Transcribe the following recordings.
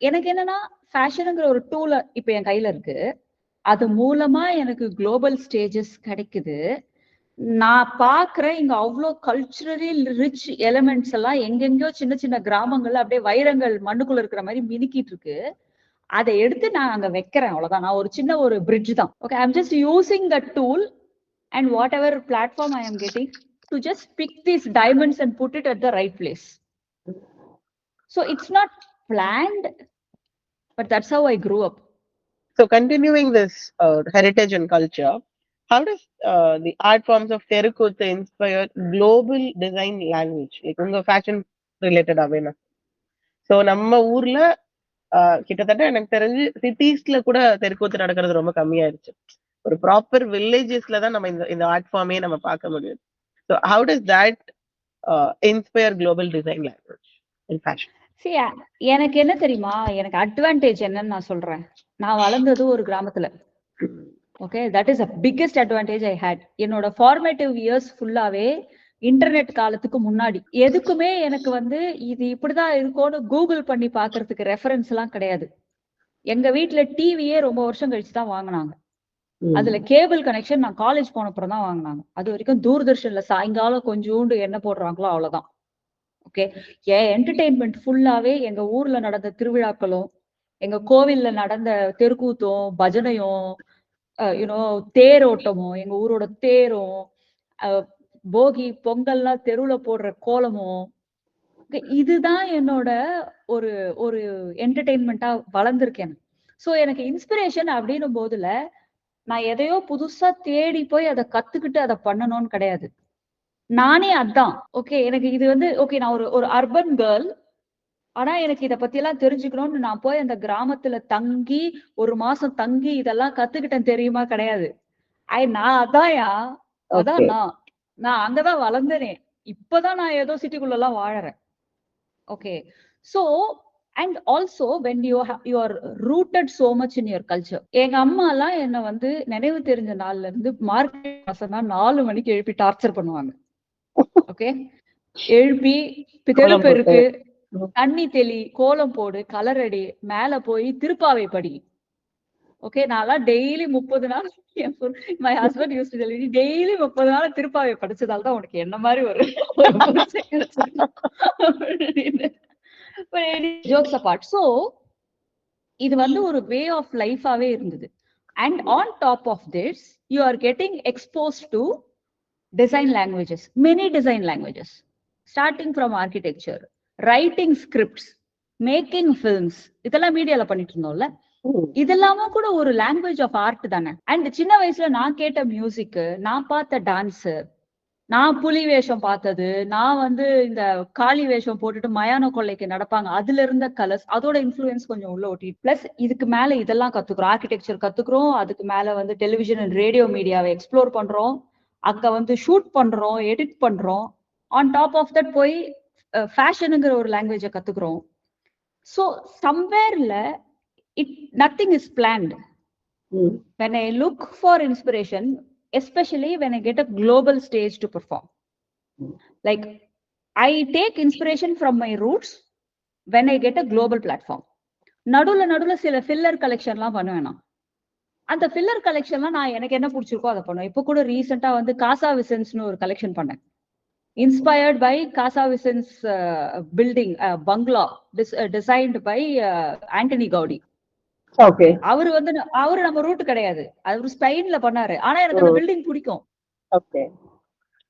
எனக்கு என்னன்னா ஃபேஷனுங்கிற ஒரு டூல் இப்ப என் கையில இருக்கு. அது மூலமா எனக்கு குளோபல் ஸ்டேஜஸ் கிடைக்குது. நான் பார்க்கிறேன் இங்க அவ்ளோ கல்ச்சுரலி ரிச் எலிமெண்ட்ஸ் எல்லாம் எங்கெங்கயோ சின்ன சின்ன கிராமங்கள்ல அப்படியே வைரங்கள் மண்ணுக்குள்ள இருக்கிற மாதிரி மினுக்கிட்டு இருக்கு. அதை எடுத்து நான் அங்க வைக்கிறேன். அவ்வளவுதான். நான் ஒரு சின்ன ஒரு பிரிட்ஜ் தான். Okay, I am just using the tool and whatever platform I am getting to just pick these diamonds and put it at the right place. So it's not planned, but that's how I grew up. So continuing this heritage and culture, how does the art forms of Terracotta inspire global design language? Like unga fashion related avena. So நம்ம ஊர்ல கிட்டத்தட்ட எனக்கு தெரிஞ்சு சிட்டிஸ்ல கூட தெருக்கூத்து நடக்கிறது ரொம்ப கம்மியாயிருச்சு. ஒரு ப்ராப்பர் வில்லேஜஸ்ல தான் நம்ம இந்த ஆர்ட் ஃபார்மே நம்ம பார்க்க முடியும். So how does that inspire global design language in fashion? See, எனக்கு என்ன தெரியுமா, எனக்கு அட்வான்டேஜ் என்னன்னு நான் சொல்றேன். நான் வளர்ந்தது ஒரு கிராமத்துல. Okay, that is a biggest advantage I had. என்னோட ஃபார்மேட்டிவ் இயர்ஸ் ஃபுல்லாவே இன்டர்நெட் காலத்துக்கு முன்னாடி எதுக்குமே எனக்கு வந்து இது இப்படிதான் இருக்கும்னு கூகுள் பண்ணி பாக்குறதுக்கு ரெஃபரன்ஸ் எல்லாம் கிடையாது. எங்க வீட்டுல டிவியே ரொம்ப வருஷம் கழிச்சு தான் வாங்கினாங்க. அதுல கேபிள் கனெக்ஷன் நான் காலேஜ் போன அப்புறம் தான் வாங்கினாங்க. அது வரைக்கும் தூர்தர்ஷன்ல சாயங்காலம் கொஞ்சோண்டு என்ன போடுறாங்களோ அவ்வளவுதான். ஓகே, என் என்டர்டெயின்மெண்ட் ஃபுல்லாவே எங்க ஊர்ல நடந்த திருவிழாக்களும், எங்க கோவில்ல நடந்த தெருக்கூத்தும், பஜனையும், யூனோ தேரோட்டமும், எங்க ஊரோட தேரும், போகி பொங்கல்லாம் தெருவுல போடுற கோலமும், இதுதான் என்னோட ஒரு ஒரு என்டர்டெயின்மெண்டா வளர்ந்துருக்கேன். சோ எனக்கு இன்ஸ்பிரேஷன் அப்படின்னும் போதுல நான் எதையோ புதுசா தேடி போய் அதை கத்துக்கிட்டு அதை பண்ணணும்னு கிடையாது. நானே அதான். ஓகே, எனக்கு இது வந்து ஓகே, நான் ஒரு அர்பன் கேர்ள். ஆனா எனக்கு இத பத்தி எல்லாம் தெரிஞ்சுக்கணும்னு நான் போய் அந்த கிராமத்துல தங்கி 1 மாசம் தங்கி இதெல்லாம் கத்துக்கிட்டேன் தெரியுமா? கிடையாது. நான் அதான்யா. அதான் நான் அங்கதான் வளர்ந்தேனே. இப்பதான் நான் ஏதோ சிட்டிக்குள்ள எல்லாம் வாழறேன். Okay, so and also when you are rooted so much in your culture. எங்க அம்மா எல்லாம் என்ன வந்து நினைவு தெரிஞ்ச நாள்ல இருந்து மார்க்கெட் மாசம்னா 4 மணிக்கு எழுப்பி டார்ச்சர் பண்ணுவாங்க. ஓகே, எழுப்பி தெரு பெருக்கு, தண்ணி தெளி, கோலம் போடு, கலர் அடி, மேல போய் திருப்பாவை படி. ஓகே, நான் டெய்லி 30 நாள் my husband use to tell me daily 30 நாள் திருப்பாவை படிச்சதால தான் உனக்கு என்ன மாதிரி ஒரு புருஷன் கிடைச்சிருக்கான். Jokes abort. சோ இது வந்து ஒரு வே ஆஃப் லைஃபாவே இருந்தது. And on top of this you are getting exposed to design languages, many design languages, starting from architecture, writing scripts, making films. இதெல்லாம் மீடியால பண்ணிட்டு இருந்தோம்ல. இதெல்லாமும் கூட ஒரு லாங்குவேஜ் ஆஃப் ஆர்ட் தானே. அண்ட் சின்ன வயசுல நான் கேட்ட மியூசிக், நான் பார்த்த டான்ஸ், நான் புலி வேஷம் பார்த்தது, நான் வந்து இந்த காளி வேஷம் போட்டுட்டு மயான கொள்ளைக்கு நடப்பாங்க, அதுல இருந்த கலர்ஸ், அதோட இன்ஃபுளுன்ஸ் கொஞ்சம் உள்ள ஒட்டி. பிளஸ் இதுக்கு மேல இதெல்லாம் கத்துக்கிறோம், ஆர்கிடெக்சர் கத்துக்கிறோம், அதுக்கு மேல வந்து டெலிவிஷன் அண்ட் ரேடியோ மீடியாவை எக்ஸ்ப்ளோர் பண்றோம், அங்க வந்து ஷூட் பண்றோம், எடிட் பண்றோம். ஆன் டாப் ஆஃப் தட் போய் ஃபேஷனுங்கிற ஒரு லாங்குவேஜை கத்துக்கிறோம். ஸோ சம்வேர்ல nothing is planned. When I look for inspiration, especially when I get a global stage to perform, like I take inspiration from my roots when I get a global platform. நடுவுல சில filler கலெக்ஷன்லாம் பண்ணுவேன். நான் அந்த filler கலெக்ஷன்லாம் நான் எனக்கு என்ன பிடிச்சிருக்கோ அதை பண்ணுவேன். இப்போ கூட ரீசெண்டா வந்து காசா விசன்ஸ்னு ஒரு கலெக்ஷன் பண்ணேன். Inspired by Casa Vicens building bungalow designed by Antoni Gaudi. அவரு வந்து அவரு நம்ம ரூட் கிடையாது, அவரு ஸ்பெயின்ல பண்ணாரு. ஆனா எனக்கு அந்த பில்டிங் பிடிக்கும்.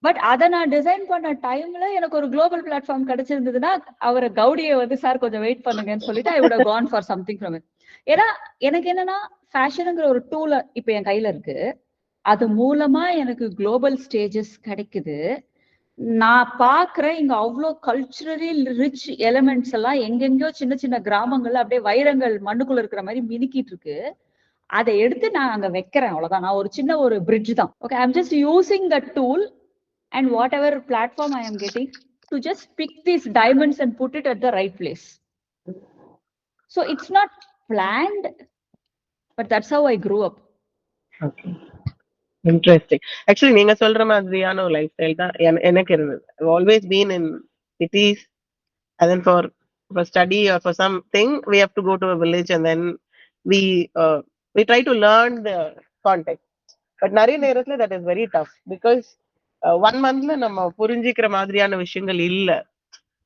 பட் அதை நான் டிசைன் பண்ண டைம்ல எனக்கு ஒரு குளோபல் பிளாட்ஃபார்ம் கிடைச்சிருந்ததுன்னா அவரை கவுடியை வந்து சார் கொஞ்சம் வெயிட் பண்ணுங்கன்னு சொல்லிட்டு I would have gone for something from it. ஏன்னா எனக்கு என்னன்னா ஃபேஷனுங்கிற ஒரு டூல் இப்ப என் கையில இருக்கு. அது மூலமா எனக்கு குளோபல் ஸ்டேஜஸ் கிடைக்குது. நான் பாக்குறேன் இங்க அவ்வளோ கல்ச்சுரலி ரிச் எலிமெண்ட்ஸ் எல்லாம் எங்கெங்கயோ சின்ன சின்ன கிராமங்கள்ல அப்படியே வைரங்கள் மண்ணுக்குள்ள இருக்கிற மாதிரி மினுக்கிட்டு இருக்கு. அதை எடுத்து நான் அங்க வைக்கிறேன். அவ்வளவுதான். நான் ஒரு சின்ன ஒரு பிரிட்ஜ் தான். Okay, I am just using the tool and whatever platform I am getting to just pick these diamonds and put it at the right place. So it's not planned, but that's how I grew up. Okay, interesting. Actually நீங்க சொல்ற மாதிரியான ஒரு life style தான் எனக்கு இருந்தது. I've always been in cities and then for for study or for something, we have to go to a village and then we we try to learn the context. But நிறைய நேரத்துல that is very tough because 1 monthல நம்ம புரிஞ்சிக்கிற மாதிரியான விஷயங்கள் இல்ல.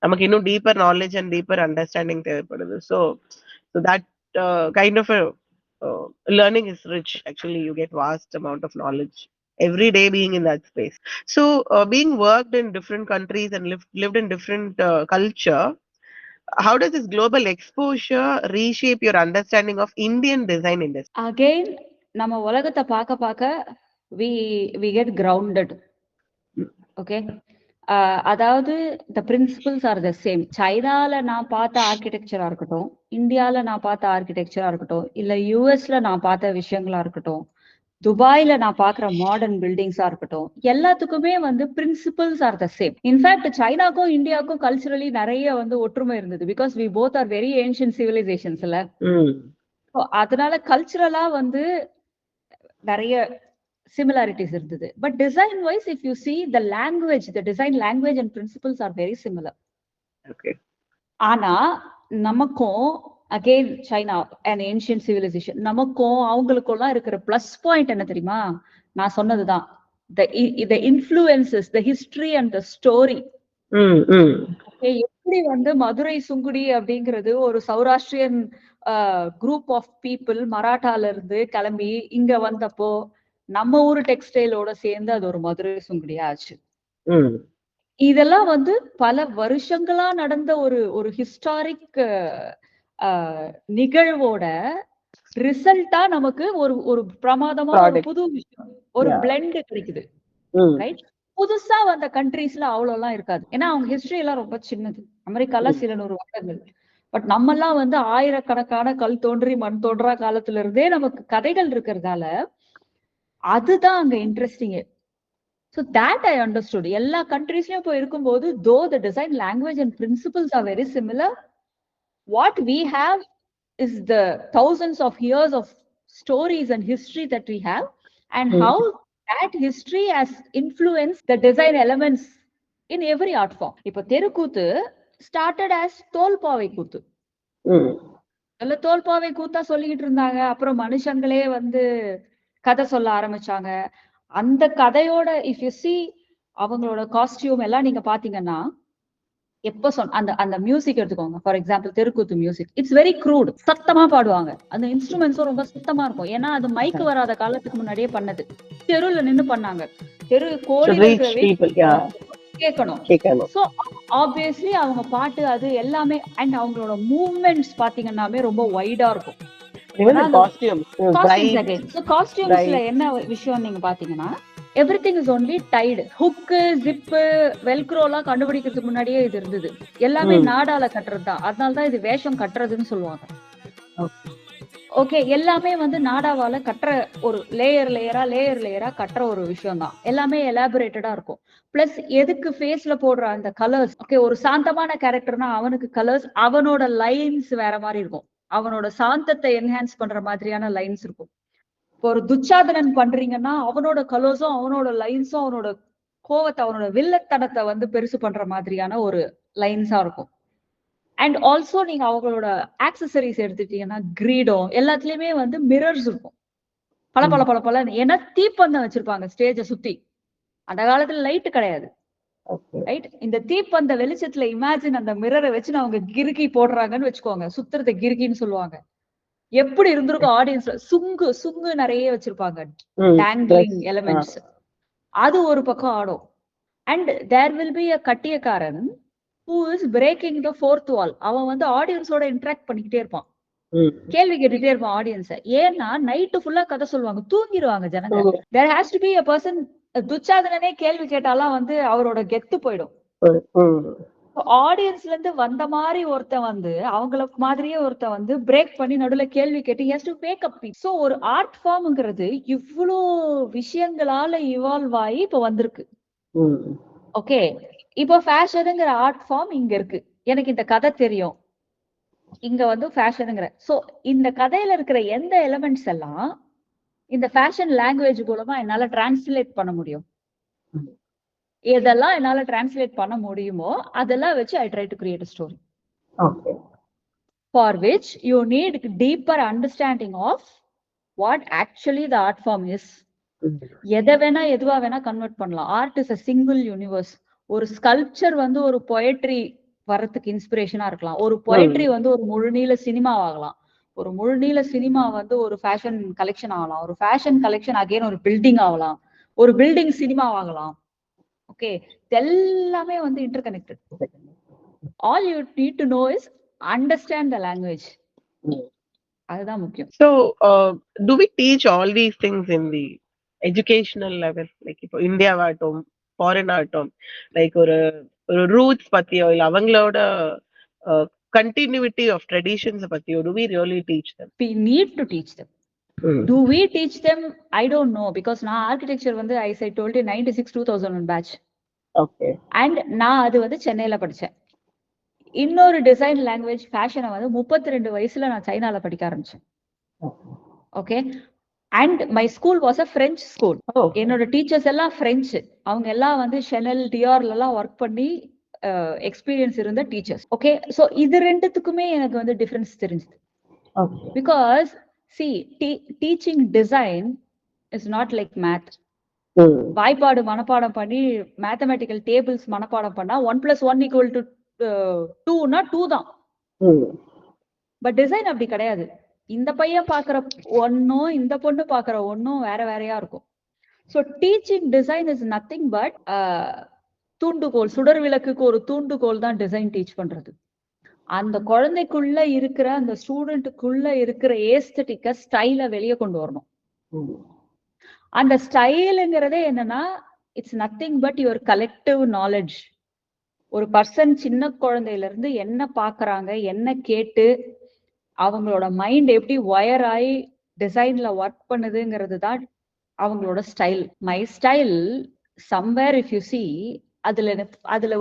நமக்கு இன்னும் deeper knowledge and deeper understanding தேவைப்படுது. So that kind of a learning is rich. Actually, you get vast amount of knowledge every day being in that space. So being worked in different countries and lived in different culture, how does this global exposure reshape your understanding of Indian design industry? Again நம்ம உலகத்தை பார்க்க பார்க்க we get grounded. Okay, அதாவது the principles are the same. சைனால நான் பார்த்த ஆர்கிடெக்சரா இருக்கட்டும், இந்தியால நான் பார்த்த ஆர்கிடெக்சரா இருக்கட்டும், இல்ல யூஎஸ்ல நான் பார்த்த விஷயங்களா இருக்கட்டும், துபாயில நான் பாக்குற மாடர்ன் பில்டிங்ஸா இருக்கட்டும், எல்லாத்துக்குமே வந்து principles are the same. In fact சைனாக்கும் இந்தியாவுக்கும் கல்ச்சுரலி நிறைய வந்து ஒற்றுமை இருந்தது. Because we both are very ancient சிவிலைசேஷன்ஸ்ல. அதனால கல்ச்சுரலா வந்து நிறைய similarities இருந்தது. But design wise, if you see the language, the design language and principles are very similar. Okay. ஆனா நமக்கும் again China and ancient civilisation, நமக்கும் அவங்களுக்குள்ள இருக்கிற பிளஸ் பாயிண்ட் என்ன தெரியுமா? நான் சொன்னதுதான், the influences, the history and the story. எப்படி வந்து மதுரை சுங்குடி அப்படிங்கிறது ஒரு சௌராஷ்டிரியன் குரூப் ஆஃப் பீப்புள் மராட்டால இருந்து கிளம்பி இங்க வந்தப்போ நம்ம ஊரு டெக்ஸ்டைலோட சேர்ந்து அது ஒரு மதுரை சுங்குடியா ஆச்சு. இதெல்லாம் வந்து பல வருஷங்களா நடந்த ஒரு ஹிஸ்டாரிக் நிகழ்வோட ரிசல்ட்டா நமக்கு ஒரு பிரமாதமான ஒரு புது விஷயம், ஒரு பிளெண்ட் கிடைக்குது. ரைட்? புதுசா வந்த கண்ட்ரீஸ்ல அவ்வளவு எல்லாம் இருக்காது. ஏன்னா அவங்க ஹிஸ்டரி எல்லாம் ரொம்ப சின்னது. அமெரிக்கால சில 100 வருடங்கள். பட் நம்ம எல்லாம் வந்து ஆயிரக்கணக்கான கல் தோன்றி மண் தோன்றா காலத்துல இருந்தே நமக்கு கதைகள் இருக்கிறதால அதுதான் அங்க interesting. So that I understood. எல்லா கண்ட்ரீஸ்லயும் போய் இருக்கும்போது though the design language and principles are very similar, what we have is the thousands of years of stories and history that we have, and how that history has influenced the design elements in every art form. இப்போ தெருக்கூத்து started as தோல்பாவை கூத்து. தோல்பாவை கூத்தா சொல்லிக்கிட்டு இருந்தாங்க. அப்புறம் மனுஷங்களே வந்து கதை சொல்ல ஆரம்பிச்சாங்க. அந்த கதையோட இஃப் யூ சி அவங்களோட காஸ்டியூம் எல்லாம் நீங்க பாத்தீங்கன்னா, எப்ப அந்த மியூசிக் எடுத்துக்கோங்க. ஃபார் எக்ஸாம்பிள் தெருக்கூத்து மியூசிக், இட்ஸ் வெரி க்ரூட். சத்தமா பாடுவாங்க. அந்த இன்ஸ்ட்ருமெண்ட்ஸும் ரொம்ப சத்தமா இருக்கும். ஏன்னா அது மைக் வராத காலத்துக்கு முன்னாடியே பண்ணது. தெருல நின்னு பண்ணாங்க. தெரு கோடி கேட்கணும். சோ ஆப்வியஸ்லி அவங்க பாட்டு அது எல்லாமே அண்ட் அவங்களோட மூவ்மெண்ட்ஸ் பாத்தீங்கன்னாமே ரொம்ப வைடா இருக்கும். காஸ்டியூம்ஸ்ல என்ன விஷயம் நீங்க பாத்தீங்கன்னா, everything is only tied. Hook, zip, Velcro எல்லாம் கண்டுபிடிக்கிறதுக்கு முன்னாடியே இது இருந்தது. எல்லாமே நாடால கட்டுறதுதான். அதனாலதான் இது வேஷம் கட்டுறதுன்னு சொல்லுவாங்க. ஓகே, எல்லாமே வந்து நாடாவால கட்டுற ஒரு லேயர் லேயரா கட்டுற ஒரு விஷயம் தான். எல்லாமே எலாபரேட்டடா இருக்கும். பிளஸ் எதுக்கு ஃபேஸ்ல போடுற அந்த கலர்ஸ், ஓகே ஒரு சாந்தமான கேரக்டர்னா அவனுக்கு கலர்ஸ், அவனோட லைன்ஸ் வேற மாதிரி இருக்கும். அவனோட சாந்தத்தை என்ஹான்ஸ் பண்ற மாதிரியான லைன்ஸ் இருக்கும். இப்போ ஒரு துச்சாதனன் பண்றீங்கன்னா அவனோட கலர்ஸும் அவனோட லைன்ஸும் அவனோட கோவத்தை, அவனோட வில்லத்தனத்தை வந்து பெருசு பண்ற மாதிரியான ஒரு லைன்ஸா இருக்கும். அண்ட் ஆல்சோ நீங்க அவங்களோட ஆக்சசரிஸ் எடுத்துட்டீங்கன்னா கிரீடம் எல்லாத்துலயுமே வந்து மிரர்ஸ் இருக்கும். பல ஏன்னா தீப்பந்தம் வச்சிருப்பாங்க ஸ்டேஜை சுத்தி. அந்த காலத்துல லைட் கிடையாது. ரைட்? இந்த தீப்பந்த வெளிச்சத்துல இமேஜின் அந்த மிரரை வச்சு அவங்க கிறுக்கி போடுறாங்கன்னு வச்சுக்கோங்க. சுத்துறத கிறுக்கின்னு சொல்லுவாங்க. எப்படி இருந்திருக்கும் ஆடியன்ஸ்ல. சுங்கு நிறைய வச்சிருப்பாங்க, டேங்கிளிங் எலிமெண்ட்ஸ். அது ஒரு பக்கம் ஆடும். And there will be a கட்டியக்காரன் who is breaking the fourth wall. அவன் வந்து ஆடியன்ஸோட இன்டராக்ட் பண்ணிக்கிட்டே இருப்பான், கேள்வி கேட்டுட்டே இருப்பான் ஆடியன்ஸ. ஏன்னா நைட்டு ஃபுல்லா கதை சொல்லுவாங்க, தூங்கிடுவாங்க ஜனங்க. there has to be a person. துச்சாதனனே கேள்வி கேட்டாலாம் வந்து அவரோட கெத்து போயிடும். ஆடியன்ஸ்ல இருந்து வந்த மாதிரி ஒருத்தன் வந்து அவங்களுக்கு மாதிரியே ஒருத்தன் வந்து பிரேக் பண்ணி நடுவுல கேள்வி கேட்டு he has to wake up people. So ஒரு ஆர்ட் ஃபார்ம்ங்கிறது இவ்வளோ விஷயங்களால இவால்வ் ஆகி இப்ப வந்திருக்கு. ஓகே, இப்போ ஃபேஷனுங்கிற ஆர்ட் ஃபார்ம் இங்க இருக்கு. எனக்கு இந்த கதை தெரியும், இங்க வந்து ஃபேஷனுங்கிற. சோ இந்த கதையில இருக்கிற எந்த எலிமெண்ட்ஸ் எல்லாம் இந்த ஃபேஷன் லாங்குவேஜ் மூலமா என்னால டிரான்ஸ்லேட் பண்ண முடியும், எதெல்லாம் என்னால டிரான்ஸ்லேட் பண்ண முடியுமோ அதெல்லாம் வச்சு I try to create a story. Okay. for which you need deeper understanding of what actually the art form is. எதை வேணா எதுவா வேணா கன்வெர்ட் பண்ணலாம். Art is a single universe. ஒரு ஸ்கல்ப்சர் வந்து ஒரு பொயட்ரி வரத்துக்கு இன்ஸ்பிரேஷனா இருக்கலாம். ஒரு பொயட்ரி வந்து ஒரு முழுநீள சினிமா ஆகலாம். ஒரு முழுநீள சினிமா வந்து ஒரு ஃபேஷன் கலெக்ஷன் ஆகலாம். ஒரு ஃபேஷன் கலெக்ஷன் அகைன் ஒரு பில்டிங் ஆகலாம். ஒரு பில்டிங் சினிமா ஆகலாம். ஓகே, எல்லாமே வந்து interconnected. All you need to know is understand the language. அதுதான் முக்கியம். So, do we teach all these things in the educational level? Like இப்போ இந்தியாவாகட்டும் ஃபாரின் ஆகட்டும், லைக் ஒரு ரூட்ஸ் பத்தியோ இல்ல அவங்களோட கண்டினியூட்டி ஆஃப் ட்ரெடிஷன்ஸ் பத்தியோ do we really teach them? We need to teach them. Do we teach them? I don't know, because நான் architecture வந்து as I told you 96 2001 batch. Okay. And நான் அது வந்து சென்னையில படிச்சேன். இன்னொரு டிசைன் லாங்குவேஜ் ஃபேஷனை வந்து 32 வயசுல நான் சைனால படிக்க ஆரம்பிச்சேன். Okay, and my school was a French school. என்னோட டீச்சர்ஸ் எல்லாம் பிரெஞ்சு. அவங்க எல்லாம் வந்து ஷெனல் டியார்ல எல்லாம் ஒர்க் பண்ணி எக்ஸ்பீரியன்ஸ் இருந்த டீச்சர்ஸ். ஓகே, ஸோ இது ரெண்டுத்துக்குமே எனக்கு வந்து டிஃபரன்ஸ் தெரிஞ்சுது. Because see, teaching design is not like math. வாய்ப்பாடு மனப்பாடம் பண்ணி மேத்தமெட்டிக்கல் டேபிள்ஸ் மனப்பாடம் பண்ணா 1+1 = 2னா 2 தான். பட் டிசைன் அப்படி கிடையாது. இந்த பையன் பாக்குற ஒன்னும் இந்த பொண்ணு பாக்குற ஒன்னும் வேற வேறையா இருக்கும். So teaching design is nothing but தூண்டுகோல். சுடர் விளக்குக்கு ஒரு தூண்டுகோல் தான் டிசைன் டீச் பண்றது. அந்த குழந்தைக்குள்ள இருக்கிற அந்த ஸ்டூடெண்ட்டுக்குள்ள இருக்கிற ஏஸ்தட்டிக்க ஸ்டைல வெளியே கொண்டு வரணும். அந்த ஸ்டைலுங்கிறதே என்னன்னா it's nothing but your collective knowledge. ஒரு பர்சன் சின்ன குழந்தையில இருந்து என்ன பாக்குறாங்க, என்ன கேட்டு அவங்களோட மைண்ட் எப்படி ஒயர் ஆகி டிசைன்ல ஒர்க் பண்ணுதுங்கிறது தான் அவங்களோட style. My style somewhere if you see, அதுல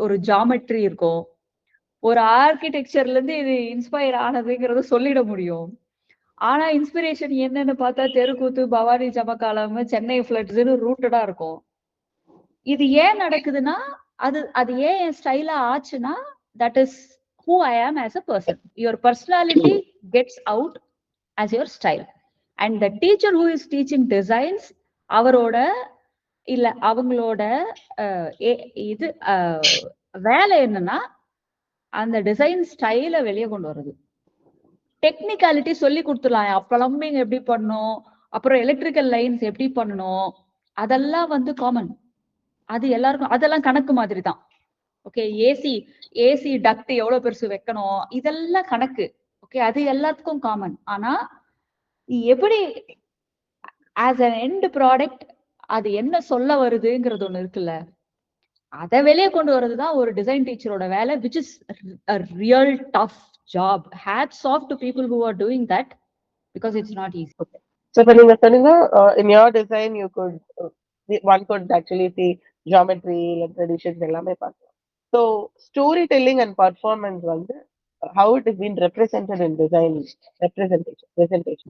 ஒரு ஜாமெட்ரி இருக்கும். ஒரு ஆர்கிடெக்சர்ல இருந்து இது இன்ஸ்பயர் ஆனதுங்கிறத சொல்லிட முடியும். ஆனா இன்ஸ்பிரேஷன் என்னன்னு பார்த்தா தெருக்கூத்து, பவானி ஜமக்காலம், சென்னை ஃபிளட்ஸ்னு ரூட்டடா இருக்கும். இது ஏன் நடக்குதுன்னா அது ஏன் என் ஸ்டைலா ஆச்சுன்னா that is who I am as a person. Your personality gets out as your style. And the teacher who is teaching designs, அவரோட இல்ல அவங்களோட இது வேலை என்னன்னா அந்த டிசைன் ஸ்டைல வெளியே கொண்டு வருது. டெக்னிக்காலிட்டி சொல்லி கொடுத்துடலாம். பிளம்பிங் எப்படி பண்ணணும், அப்புறம் எலக்ட்ரிக்கல் லைன்ஸ் எப்படி பண்ணணும், அதெல்லாம் வந்து காமன். அது எல்லாருக்கும் அதெல்லாம் கணக்கு மாதிரி தான். ஓகே, ஏசி டக்ட் எவ்வளவு பெருசு வைக்கணும், இதெல்லாம் கணக்கு. ஓகே, அது எல்லாத்துக்கும் காமன். ஆனா எப்படி ஆஸ் அன் எண்ட் ப்ராடக்ட் அது என்ன சொல்ல வருதுங்கிறது ஒண்ணு இருக்குல்ல, அதை வெளியே கொண்டு வரதுதான் ஒரு டிசைன் டீச்சரோட வேலை, which is a real tough job. Hats off to people who are doing that because it's not easy. Okay. So இப்ப நீங்க சொன்னீங்க in your design you could one could actually see geometry and traditions எல்லாமே பார்க்கலாம். So storytelling and performance வந்து how it is being represented in design presentation.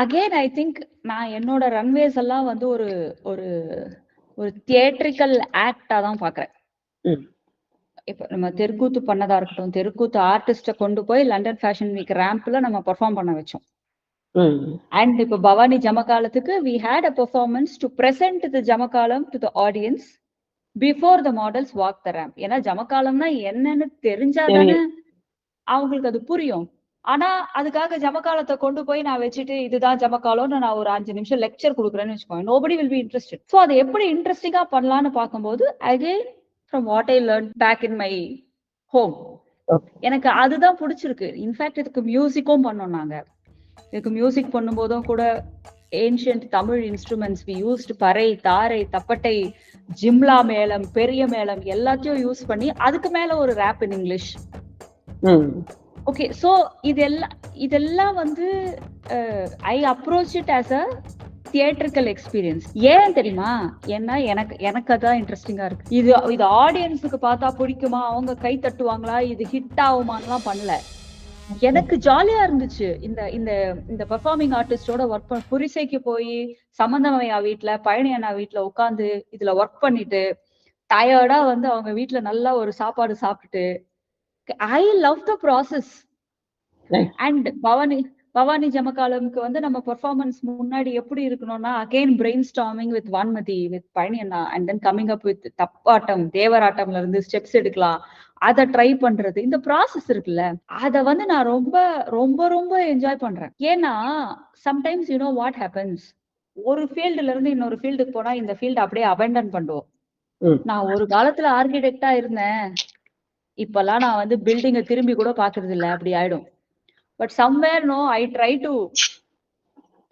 Again I think நான் என்னோட runways எல்லாம் வந்து ஒரு ஒரு ஒரு தியேட்ரிக்கல் ஆக்டா தான் பாக்குறேன். இப்ப நம்ம தெருக்கூத்து பண்ணதா இருக்கட்டும், தெருக்கூத்து ஆர்டிஸ்ட கொண்டு போய் லண்டன் ஃபேஷன் வீக் ரேம்ப்ல நம்ம பெர்ஃபார்ம் பண்ண வச்சோம். அண்ட் இப்ப Bhavani ஜமகாலத்துக்கு we had a performance to present the ஜமகாலம் to the audience before the models walk the ramp. ஏன்னா ஜமகாலம்னா என்னன்னு தெரிஞ்சாதானே அவங்களுக்கு அது புரியும். ஆனா அதுக்காக ஜமகாலத்தை கொண்டு போய் நான் வச்சுட்டு இதுதான் ஜமகாலம்னு நான் ஒரு 5 நிமிஷம் லெக்சர் கொடுக்குறேன்னு வச்சுக்கோங்க, nobody will be interested. So அது எப்படி இன்ட்ரெஸ்டிங்கா பண்ணலாம்னு பார்க்கும்போது again from what I learned back in my home, எனக்கு அதுதான் பிடிச்சிருக்கு. இன்ஃபேக்ட் இதுக்கு மியூசிக்கும் பண்ணோம். நாங்க இதுக்கு மியூசிக் பண்ணும்போதும் கூட ancient Tamil instruments we used. பறை, தாரை, தப்பட்டை, ஜிம்லா மேளம், பெரிய மேளம் எல்லாத்தையும் யூஸ் பண்ணி அதுக்கு மேல ஒரு rap in English. Okay, so இதெல்லாம் வந்து I approach it as a theatrical experience. ஏன் தெரியுமா? ஏன்னா எனக்கு அதான் இன்ட்ரெஸ்டிங்கா இருக்கு. இது ஆடியன்ஸுக்கு பார்த்தா பிடிக்குமா, அவங்க கை தட்டுவாங்களா, இது ஹிட் ஆகுமான்லாம் பண்ணல. எனக்கு ஜாலியா இருந்துச்சு. இந்த பெர்ஃபார்மிங் ஆர்டிஸ்டோட ஒர்க் பண்ண புரிசைக்கு போய் சம்பந்தமையா வீட்டுல, பழனி அண்ணா வீட்டுல உட்காந்து இதுல ஒர்க் பண்ணிட்டு டயர்டா வந்து அவங்க வீட்டுல நல்லா ஒரு சாப்பாடு சாப்பிட்டுட்டு I love the process. Nice. And Bhavani ஜமகாலம்க்கு வந்து நம்ம பெர்ஃபார்மன்ஸ் முன்னாடி எப்படி இருக்கணும்னா again brain storming with Vanmathi with Palani Anna and then coming up with தப்பாட்டம் தேவராட்டம்ல இருந்து ஸ்டெப்ஸ் எடுக்கலாம், அதை ட்ரை பண்றது, இந்த ப்ராசஸ் இருக்குல்ல, அத வந்து நான் ரொம்ப ரொம்ப ரொம்ப என்ஜாய் பண்றேன். ஏன்னா sometimes you know what happens, ஒரு ஃபீல்டுல இருந்து இன்னொரு ஃபீல்டுக்கு போனா இந்த ஃபீல்டு அப்படியே அபேண்டன் பண்ணுவோம். நான் ஒரு காலத்துல ஆர்கிடெக்டா இருந்தேன், இப்பெல்லாம் நான் வந்து பில்டிங்கை திரும்பி கூட பாக்குறது இல்ல, அப்படி ஆயிடும். But somewhere, no, I try to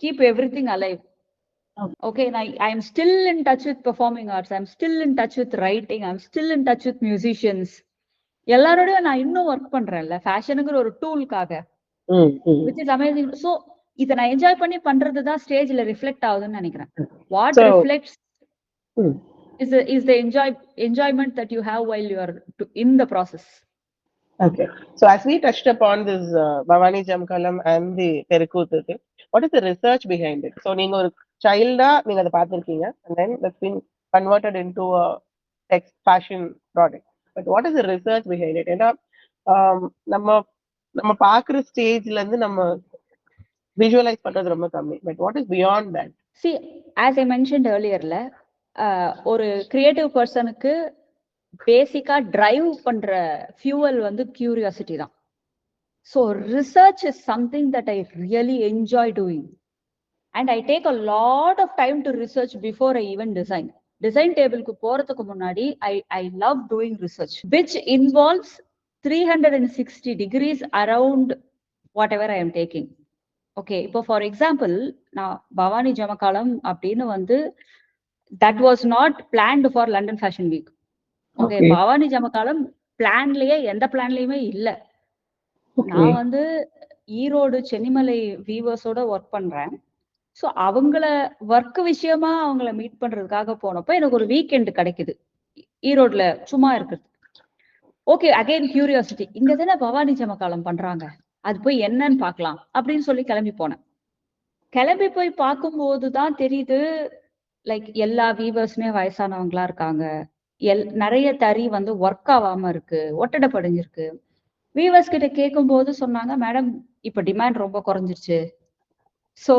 keep everything alive. Okay, and I am still in touch with performing arts. I'm still in touch with writing. I'm still in touch with musicians. எல்லாரோடயும் நான் இன்னும் work பண்றேன்ல ஃபேஷனுங்கிற ஒரு டூலுக்காக, which is amazing. So இதை நான் enjoy பண்ணி பண்றதுதான் ஸ்டேஜ்ல reflect ஆகுதுன்னு நினைக்கிறேன். What reflects is the enjoyment that you have while you are in the process. Okay, so as we touched upon this Bhavani Jamkalam and the Terukuthu thing, what is the research behind it? So நீங்க ஒரு சைல்டா நீங்க அதை பார்த்திருக்கீங்க, and then that's been converted into a text fashion product, but what is the research behind it? ஏன்னா நம்ம பார்க்குற ஸ்டேஜ்ல இருந்து நம்ம visualize பண்றது ரொம்ப கம்மி, but what is beyond that? See, as I mentioned earlier, ஒரு கிரியேட்டிவ் பர்சனுக்கு பேசிக்கா டிரைவ் பண்ற ஃபியூவல் வந்து கியூரியாசிட்டி தான். So research is something that I really enjoy doing, and I take a lot of time to research before I even design டேபிளுக்கு போறதுக்கு முன்னாடி I love doing research which involves 360 degrees around whatever I am taking. Okay, இப்போ for example நான் பவானி ஜமகாலம் அப்படின்னு வந்து that was not planned for London Fashion Week. Okay, Bhavani ஜமகாலம் பிளான்லயே எந்த பிளான்லயுமே இல்ல. நான் வந்து ஈரோடு சென்னிமலை வீவர்ஸோட ஒர்க் பண்றேன். ஸோ அவங்கள ஒர்க் விஷயமா அவங்கள மீட் பண்றதுக்காக போனப்போ எனக்கு ஒரு வீக்கெண்ட் கிடைக்குது ஈரோட்ல சும்மா இருக்குது. ஓகே, அகைன் கியூரியாசிட்டி, இங்க தானே பவானி ஜமகாலம் பண்றாங்க, அது போய் என்னன்னு பார்க்கலாம் அப்படின்னு சொல்லி கிளம்பி போனேன். கிளம்பி போய் பார்க்கும்போதுதான் தெரியுது, லைக் எல்லா வீவர்ஸுமே வயசானவங்களா இருக்காங்க, நிறைய தறி வந்து ஒர்க் ஆகாம இருக்கு, ஒட்டடை படிஞ்சிருக்கு. வீவர்ஸ் கிட்ட கேட்கும் போது சொன்னாங்க, மேடம் இப்ப டிமாண்ட் ரொம்ப குறைஞ்சிருச்சு, ஸோ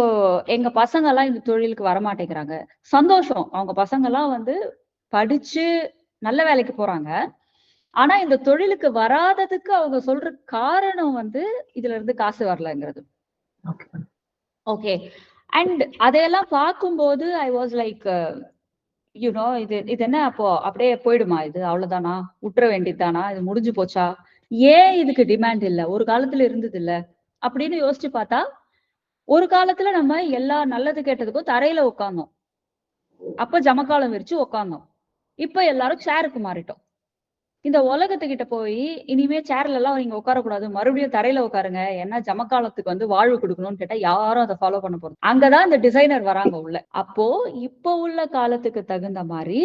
எங்க பசங்க எல்லாம் இந்த தொழிலுக்கு வரமாட்டேங்கிறாங்க. சந்தோஷம், அவங்க பசங்க எல்லாம் வந்து படிச்சு நல்ல வேலைக்கு போறாங்க, ஆனா இந்த தொழிலுக்கு வராததுக்கு அவங்க சொல்ற காரணம் வந்து இதுல இருந்து காசு வரலங்கிறது. ஓகே, அண்ட் அதையெல்லாம் பார்க்கும்போது ஐ வாஸ் லைக், யூனோ, இது என்ன அப்போ அப்படியே போயிடுமா, இது அவ்வளவுதானா, விட்டுற வேண்டியதுதானா, இது முடிஞ்சு போச்சா, ஏன் இதுக்கு டிமாண்ட் இல்ல, ஒரு காலத்துல இருந்தது இல்ல அப்படின்னு யோசிச்சு பார்த்தா, ஒரு காலத்துல நம்ம எல்லா நல்லது கேட்டதுக்கும் தரையில உட்கார்ந்தோம், அப்ப ஜமக்காலம் விரிச்சு உட்கார்ந்தோம், இப்ப எல்லாரும் சேருக்கு மாறிட்டோம். இந்த உலகத்துக்கிட்ட போய் இனிமே சேர்ல எல்லாம் நீங்க உட்காரக்கூடாது, மறுபடியும் தரையில உட்காருங்க, ஏன்னா ஜமக்காலத்துக்கு வந்து வாழ்வு கொடுக்கணும்னு கேட்டா யாரும் அதை ஃபாலோ பண்ண போறோம். அங்கதான் இந்த டிசைனர் வராங்க உள்ள. அப்போ இப்ப உள்ள காலத்துக்கு தகுந்த மாதிரி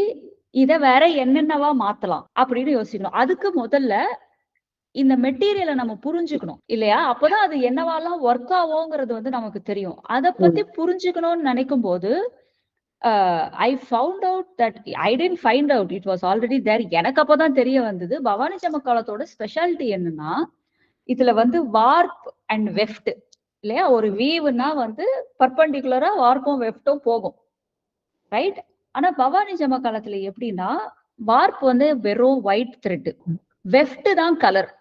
இத வேற என்னென்னவா மாத்தலாம் அப்படின்னு யோசிக்கணும். அதுக்கு முதல்ல இந்த மெட்டீரியலை நம்ம புரிஞ்சுக்கணும் இல்லையா, அப்பதான் அது என்னவாலாம் ஒர்க் ஆகுங்கிறது வந்து நமக்கு தெரியும். அதை பத்தி புரிஞ்சுக்கணும்னு நினைக்கும் போது I found out that I didn't find out, it was already there. எனக்கு அப்பதான் தெரிய வந்தது பவானி ஜமக்காலத்தோட ஸ்பெஷாலிட்டி என்னன்னா, இதுல வந்து வார்ப் அண்ட் வெஃப்ட் இல்லையா, ஒரு வீவ்னா வந்து பர்பண்டிகுலரா வார்ப்பும் வெஃப்டும் போகும், ரைட்? ஆனா பவானி ஜமக்காலத்துல எப்படின்னா, வார்ப் வந்து வெறும் ஒயிட் த்ரெட், வெஃப்ட் தான் கலர்.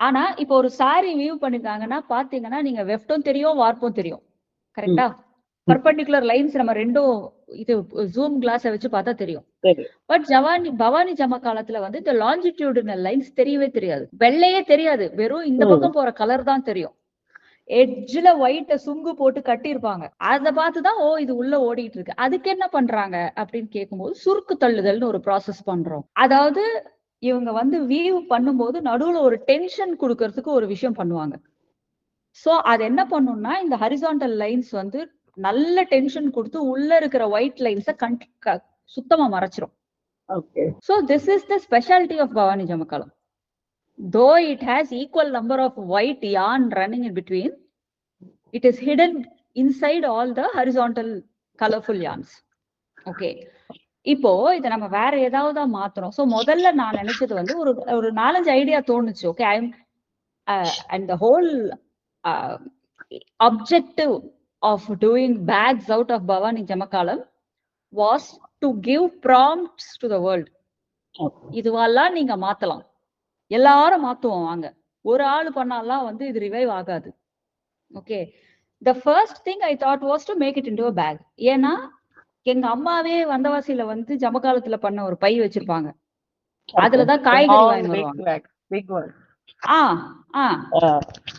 ஆனா இப்போ ஒரு சாரி வீவ் பண்ணிருக்காங்கன்னா பாத்தீங்கன்னா நீங்க வெஃப்டும் தெரியும் வார்ப்பும் தெரியும், கரெக்டா? பர்பண்டிகுலர் லைன்ஸ் நம்ம ரெண்டும் இது ஜூம் கிளாஸை வச்சு பார்த்தா தெரியும். பட் பவானி ஜமக்காலத்துல வந்து இந்த லாஞ்சிடியூடினல் லைன்ஸ் தெரியவே தெரியாது, வெள்ளையே தெரியாது, வெறும் இந்த பக்கம் போற கலர் தான் தெரியும். எட்ஜ்ல ஒயிட்ட சுங்கு போட்டு கட்டியிருப்பாங்க, அதை பார்த்துதான் ஓ இது உள்ள ஓடிட்டு இருக்கு. அதுக்கு என்ன பண்றாங்க அப்படின்னு கேட்கும்போது சுருக்கு தள்ளுதல்னு ஒரு ப்ராசஸ் பண்றோம். அதாவது இவங்க வந்து வீவ் பண்ணும்போது நடுவுல ஒரு டென்ஷன் கொடுக்கறதுக்கு ஒரு விஷயம் பண்ணுவாங்க. சோ அது என்ன பண்ணும்னா, இந்த ஹரிசான்டல் லைன்ஸ் வந்து நல்ல டென்ஷன் கொடுத்து உள்ள இருக்கிற ஒயிட் லைன்ஸை சுத்தமா மறைச்சிரும். So this is the specialty of Bhavani Jamakalam. Though it has equal number of white yarn running in between, it is hidden inside all the horizontal colorful yarns. Okay. இப்போ இத நம்ம வேற ஏதாவது மாத்துறோம். So முதல்ல நான் நினைச்சது வந்து ஒரு 4-5 ஐடியா தோணுச்சு. Okay. And the whole objective of doing bags out of Bhavani Jamakalam was to give prompts to the world. இதுவெல்லாம் நீங்க மாத்தலாம். எல்லாரும் மாத்துவோம் வாங்க. ஒரு ஆள் பண்ணாலாம் வந்து இது ரிவைவ் ஆகாது. Okay. The first thing I thought was to make it into a bag. ஏன்னா எங்க அம்மாவே வந்தவாசியில வந்து ஜமகாலத்துல பண்ண ஒரு பை வச்சிருப்பாங்க. அதுலதான் காய்கறி வாங்கி வருவாங்க.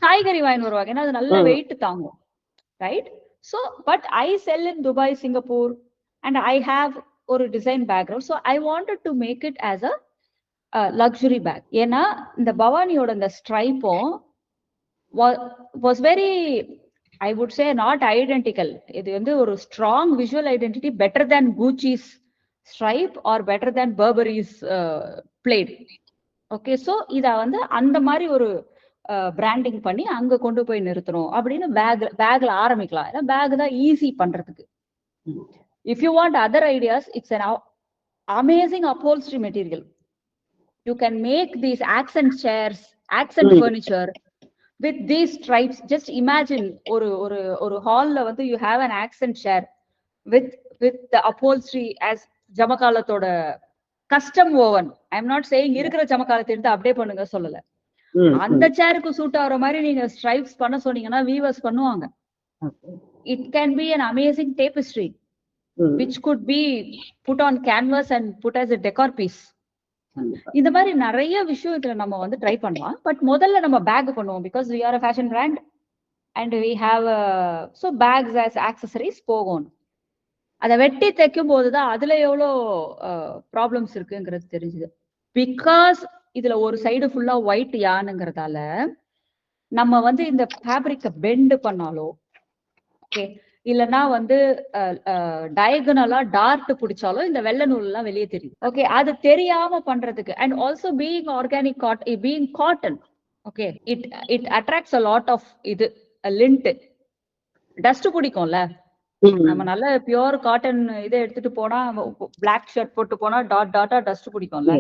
காய்கறி வாங்கி வருவாங்க. ஏன்னா அது நல்ல வெயிட் தாங்கும். Right? So, but I sell in Dubai, Singapore, and I have ஒரு design background. So I wanted to make it as a luxury bag. ஏன்னா இந்த பவானியோட இந்த ஸ்ட்ரைப்பும் was very, I would say not identical. இது வந்து ஒரு strong visual identity, better than Gucci's stripe or better than Burberry's plaid. Okay. So இதை வந்து அந்த மாதிரி ஒரு பிராண்டிங் பண்ணி அங்க கொண்டு போய் நிறுத்தணும் அப்படின்னு பேக்ல ஆரம்பிக்கலாம். ஏன்னா பேக் தான் ஈஸி பண்றதுக்கு. If you want other ideas, it's an amazing upholstery material. You can make these accent chairs, accent furniture with these stripes. Just imagine ஒரு ஹால்ல வந்து you have an accent chair with the upholstery as ஜமகாலத்தோட custom woven. I am not saying இருக்கிற ஜமகாலத்தை எடுத்து update பண்ணுங்க சொல்லல. அந்த சேருக்கு சூட் ஆகிற மாதிரி நீங்க ஸ்ட்ரைப்ஸ் பண்ண சொன்னீங்கன்னா வீவர்ஸ் பண்ணுவாங்க. It can be an amazing tapestry which could be put on canvas and put as a decor piece. இந்த மாதிரி நிறைய விஷயம் இதுல நம்ம வந்து ட்ரை பண்ணலாம். பட் முதல்ல நம்ம பேக் பண்ணுவோம். Because we are a fashion brand and we have so bags as accessories போகும். அதை வெட்டி தைக்கும் போதுதான் அதுல எவ்வளோ ப்ராப்ளம்ஸ் இருக்குங்கிறது தெரிஞ்சுது. பிகாஸ் இதுல ஒரு சைடு ஃபுல்லா ஒயிட் யானுங்கிறதால நம்ம வந்து இந்த ஃபேப்ரிக்க பெண்ட் பண்ணாலோ, ஓகே, இல்லைன்னா வந்து டயகனலா டார்ட் பிடிச்சாலும் இந்த வெள்ளை நூல் எல்லாம் வெளியே தெரியும். ஓகே. அது தெரியாம பண்றதுக்கு, and also being organic cotton, being cotton, okay, it attracts a lot of இது லிண்ட். டஸ்ட் பிடிக்கும்ல. நம்ம நல்ல பியூர் காட்டன் இதை எடுத்துட்டு போனா, பிளாக் ஷர்ட் போட்டு போனா டாட்டா டஸ்ட் பிடிக்கும்ல.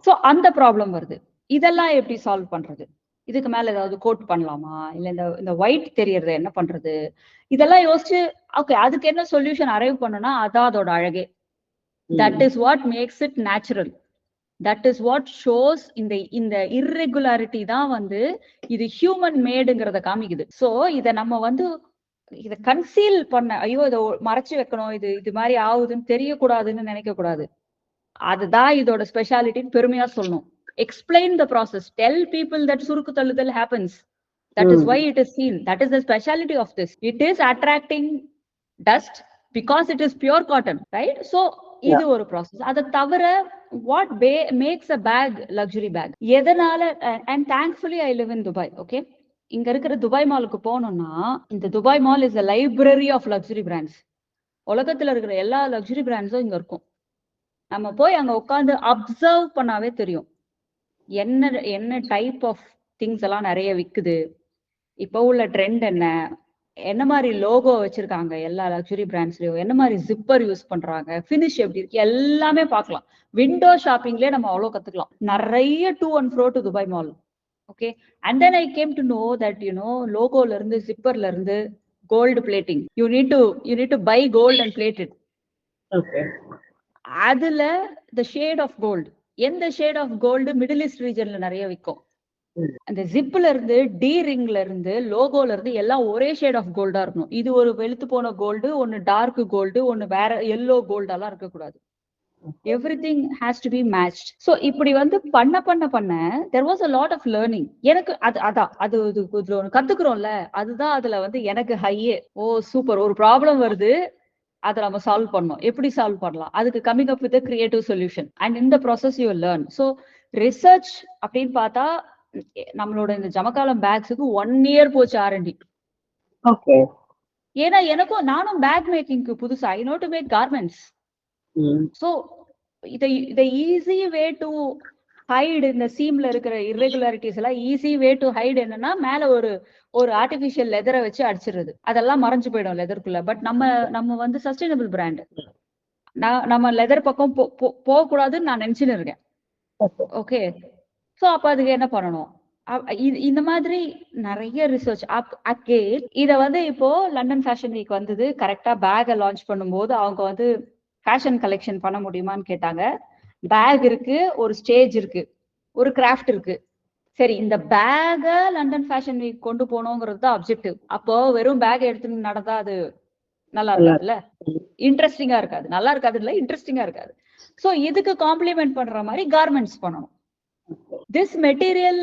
சோ அந்த ப்ராப்ளம் வருது. இதெல்லாம் எப்படி சால்வ் பண்றது? இதுக்கு மேல ஏதாவது கோட் பண்ணலாமா, இல்ல இந்த ஒயிட் தெரியறது என்ன பண்றது? இதெல்லாம் யோசிச்சு ஓகே அதுக்கு என்ன சொல்யூஷன் அரைவ் பண்ணனா அதான் அதோட அழகே. That is what makes it natural. That is what shows இந்த இர்ரெகுலாரிட்டி தான் வந்து இது ஹியூமன் மேடுங்கிறத காமிக்குது. சோ இத நம்ம வந்து இத கன்சீல் பண்ண, ஐயோ இதை மறைச்சு வைக்கணும், இது மாதிரி ஆகுதுன்னு தெரியக்கூடாதுன்னு நினைக்க கூடாது. அதுதான் இதோட ஸ்பெஷாலிட்டின்னு பெருமையா சொல்லணும். Explain the process. Tell people that சுருக்கு தள்ளுதல் happens. That is why it is seen. That is the speciality of this. It is attracting dust because it is pure cotton, right? So இது ஒரு process. அதை தவிர what makes a bag luxury bag? எதனால, and thankfully I live in Dubai, okay? இங்க இருக்கிற Dubai மாலுக்கு போனோம்னா, இந்த Dubai mall is a library of luxury brands. உலகத்துல இருக்கிற எல்லா லக்ஸுரி பிராண்ட்ஸும் இங்க இருக்கும். நம்ம போய் அங்க உட்காந்து அப்சர்வ் பண்ணாவே தெரியும் என்ன டைப் ஆஃப் திங்ஸ் எல்லாம் நிறைய விக்குது, இப்போ உள்ள ட்ரெண்ட் என்ன மாதிரி லோகோ வச்சிருக்காங்க எல்லா லக்ஸுரி பிராண்ட்ஸ்லயும், என்ன மாதிரி ஜிப்பர் யூஸ் பண்றாங்க, ஃபினிஷ் எப்படி இருக்கு, எல்லாமே பார்க்கலாம். விண்டோ ஷாப்பிங்லயே நம்ம அவ்வளவு கத்துக்கலாம். நிறைய to and fro to Dubai mall. Okay. And then I came to know that லோகோல இருந்து ஜிப்பர்ல இருந்து gold plating, you need to buy gold and plate it. Okay. அதுல the shade of gold, எந்த shade of gold middle east ரீஜன்ல நிறைய விற்கும். அந்த ஜிப்ல இருந்து டி ரிங்ல இருந்து லோகோல இருந்து எல்லாம் ஒரே ஷேட் ஆஃப் கோல்டா இருக்கணும். இது ஒரு வெளுத்து போன கோல்டு, ஒன்னு டார்க் கோல்டு, ஒன்னு வேற எல்லோ கோல்டெல்லாம் இருக்கக்கூடாது. Everything has to be matched. So இப்படி வந்து பண்ண there was a lot of learning. எனக்கு அது ஒன்று கத்துக்கிறோம்ல, அதுதான் அதுல வந்து எனக்கு ஹையே. ஓ சூப்பர், ஒரு ப்ராப்ளம் வருது, அதை நம்ம சால்வ் பண்ணோம், எப்படி சால்வ் பண்ணலாம், அதுக்கு coming up with creative solution. And இந்த process you learn. So research அப்படின்னு பார்த்தா நம்மளோட இந்த ஜமக்காலம் பேக்ஸுக்கு 1 year போச்சு R&D. ஓகே. ஏன்னா நானும் பேக் மேக்கிங்க்கு புதுசா, I know to make garments. So இதை ஈஸி வே டு ஹைட் இந்த சீம்ல இருக்கிற இர்ரெகுலாரிட்டிஸ் எல்லாம் ஈஸி வே டு ஹைட் என்னன்னா, மேல ஒரு ஆர்டிபிஷியல் லெதரை வச்சு அடிச்சிருது, அதெல்லாம் மறைஞ்சு போயிடும் லெதருக்குள்ள. பட் நம்ம வந்து சஸ்டைனபிள் பிராண்ட், நம்ம லெதர் பக்கம் போக கூடாதுன்னு நான் நினைச்சுன்னு இருக்கேன். ஓகே, சோ அப்ப அதுக்கு என்ன பண்ணணும்? இந்த மாதிரி நிறைய ரிசர்ச் அகெயின் இத வந்து இப்போ லண்டன் ஃபேஷன் வீக் வந்தது. கரெக்டா பேக லான்ச் பண்ணும்போது அவங்க வந்து ஃபேஷன் கலெக்ஷன் பண்ண முடியுமான்னு கேட்டாங்க. பேக் இருக்கு, ஒரு ஸ்டேஜ் இருக்கு, ஒரு கிராஃப்ட் இருக்கு. சரி, இந்த பேக லண்டன் ஃபேஷன் வீக் கொண்டு போகணுங்கிறது தான் அப்ஜெக்டிவ். அப்போ வெறும் பேக் எடுத்துன்னு நடந்தா அது நல்லா இருக்காதுல்ல, இன்ட்ரெஸ்டிங்கா இருக்காது. நல்லா இருக்காது இல்ல, இன்ட்ரெஸ்டிங்கா இருக்காது. சோ இதுக்கு காம்ப்ளிமெண்ட் பண்ற மாதிரி கார்மெண்ட்ஸ் பண்ணணும். திஸ் மெட்டீரியல்,